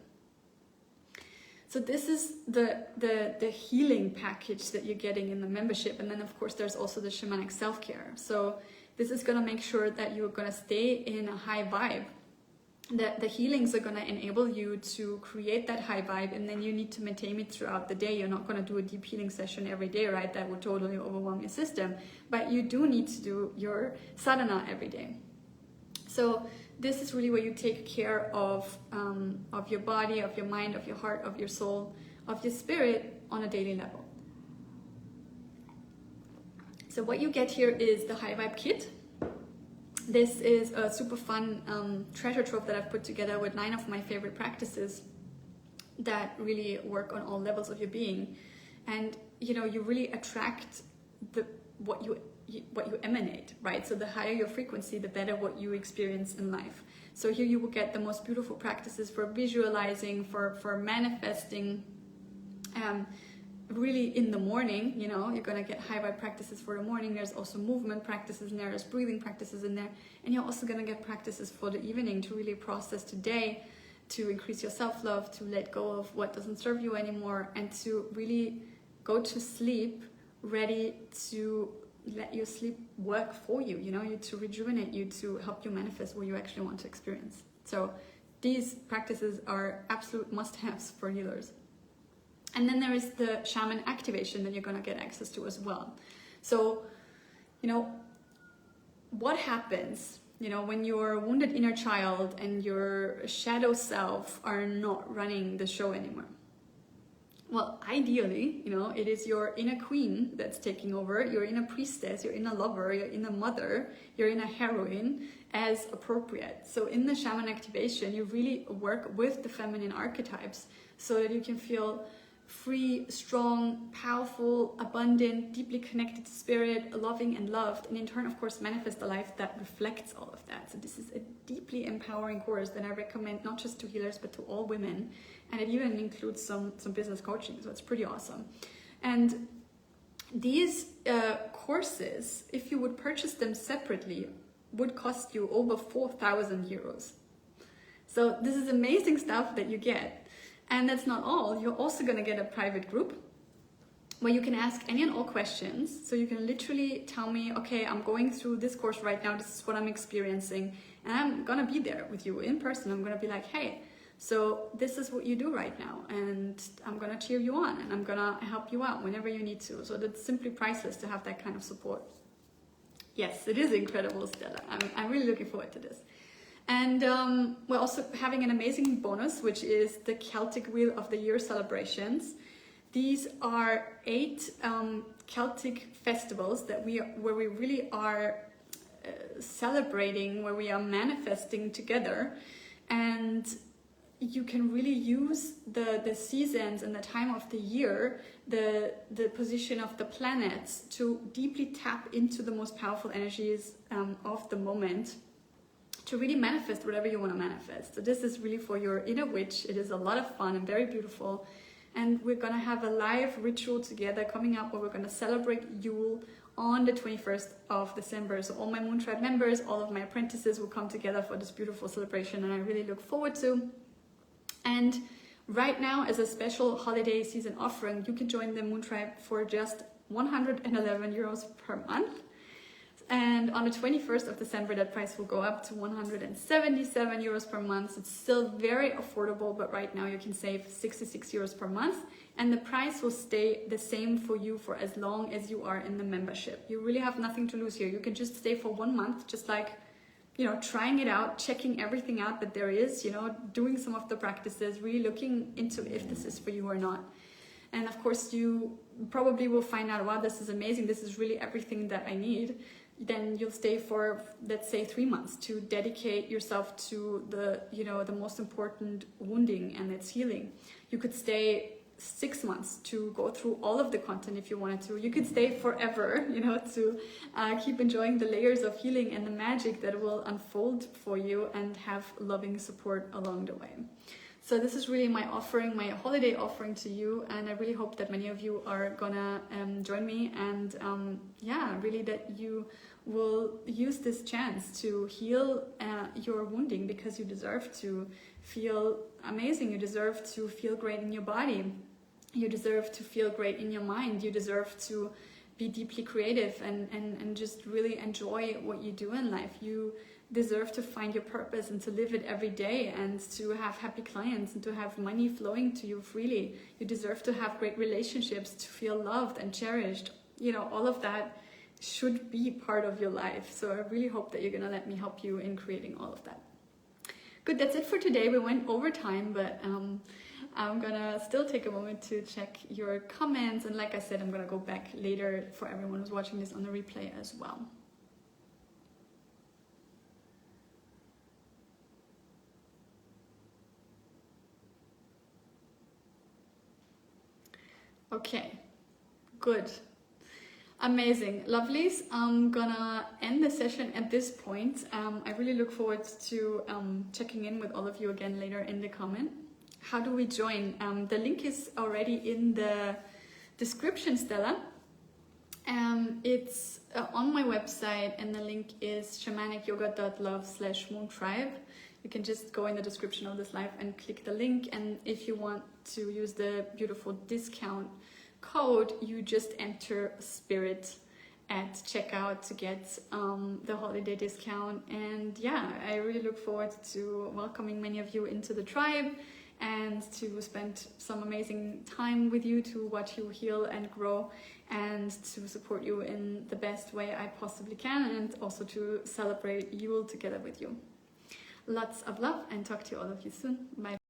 So this is the healing package that you're getting in the membership. And then of course there's also the shamanic self-care. So this is going to make sure that you're going to stay in a high vibe. The healings are going to enable you to create that high vibe, and then you need to maintain it throughout the day. You're not going to do a deep healing session every day, right? That would totally overwhelm your system. But you do need to do your sadhana every day. So this is really where you take care of your body, of your mind, of your heart, of your soul, of your spirit on a daily level. So what you get here is the High Vibe Kit. This is a super fun treasure trove that I've put together with 9 of my favorite practices that really work on all levels of your being. And you know, you really attract what you emanate, right? So the higher your frequency, the better what you experience in life. So here you will get the most beautiful practices for visualizing, for manifesting, really in the morning. You know, you're gonna get high vibe practices for the morning. There's also movement practices in there, there's breathing practices in there, and you're also gonna get practices for the evening to really process today, to increase your self-love, to let go of what doesn't serve you anymore, and to really go to sleep ready to let your sleep work for you, you know, to rejuvenate you, to help you manifest what you actually want to experience. So these practices are absolute must-haves for healers. And then there is the shaman activation that you're going to get access to as well. So, you know, what happens, you know, when your wounded inner child and your shadow self are not running the show anymore? Well, ideally, you know, it is your inner queen that's taking over, your inner priestess, your inner lover, your inner mother, your inner heroine, as appropriate. So in the shaman activation, you really work with the feminine archetypes so that you can feel free, strong, powerful, abundant, deeply connected to spirit, loving and loved, and in turn, of course, manifest a life that reflects all of that. So this is a deeply empowering course that I recommend not just to healers, but to all women. And it even includes some business coaching, so it's pretty awesome. And these courses, if you would purchase them separately, would cost you over 4,000 euros. So this is amazing stuff that you get. And that's not all. You're also going to get a private group where you can ask any and all questions. So you can literally tell me, okay, I'm going through this course right now. This is what I'm experiencing. And I'm going to be there with you in person. I'm going to be like, hey, so this is what you do right now. And I'm going to cheer you on. And I'm going to help you out whenever you need to. So that's simply priceless to have that kind of support. Yes, it is incredible, Stella. I'm really looking forward to this. And we're also having an amazing bonus, which is the Celtic Wheel of the Year celebrations. These are 8 Celtic festivals where we really are celebrating, where we are manifesting together. And you can really use the seasons and the time of the year, the position of the planets, to deeply tap into the most powerful energies of the moment, to really manifest whatever you want to manifest. So this is really for your inner witch. It is a lot of fun and very beautiful. And we're going to have a live ritual together coming up where we're going to celebrate Yule on the 21st of December. So all my Moon Tribe members, all of my apprentices will come together for this beautiful celebration, and I really look forward to. And right now, as a special holiday season offering, you can join the Moon Tribe for just 111 euros per month. And on the 21st of December, that price will go up to 177 euros per month. So it's still very affordable, but right now you can save 66 euros per month. And the price will stay the same for you for as long as you are in the membership. You really have nothing to lose here. You can just stay for 1 month, just like, you know, trying it out, checking everything out that there is, you know, doing some of the practices, really looking into if this is for you or not. And of course, you probably will find out, wow, this is amazing. This is really everything that I need. Then you'll stay for, let's say, 3 months to dedicate yourself to the, you know, the most important wounding and its healing. You could stay 6 months to go through all of the content if you wanted to. You could stay forever, you know, to keep enjoying the layers of healing and the magic that will unfold for you and have loving support along the way. So this is really my offering, my holiday offering to you, and I really hope that many of you are gonna join me, and yeah, really that you will use this chance to heal your wounding, because you deserve to feel amazing, you deserve to feel great in your body, you deserve to feel great in your mind, you deserve to be deeply creative and just really enjoy what you do in life. You deserve to find your purpose and to live it every day, and to have happy clients and to have money flowing to you freely. You deserve to have great relationships, to feel loved and cherished. You know, all of that should be part of your life. So I really hope that you're gonna let me help you in creating all of that. Good, that's it for today. We went over time, but I'm gonna still take a moment to check your comments, and like I said, I'm gonna go back later for everyone who's watching this on the replay as well. Okay, good. Amazing, lovelies. I'm gonna end the session at this point. I really look forward to checking in with all of you again later in the comment. How do we join? The link is already in the description, Stella. It's on my website, and the link is shamanicyoga.love/moontribe. You can just go in the description of this live and click the link, and if you want to use the beautiful discount code, you just enter spirit at checkout to get the holiday discount. And yeah, I really look forward to welcoming many of you into the tribe and to spend some amazing time with you, to watch you heal and grow, and to support you in the best way I possibly can, and also to celebrate Yule together with you. Lots of love, and talk to all of you soon. Bye.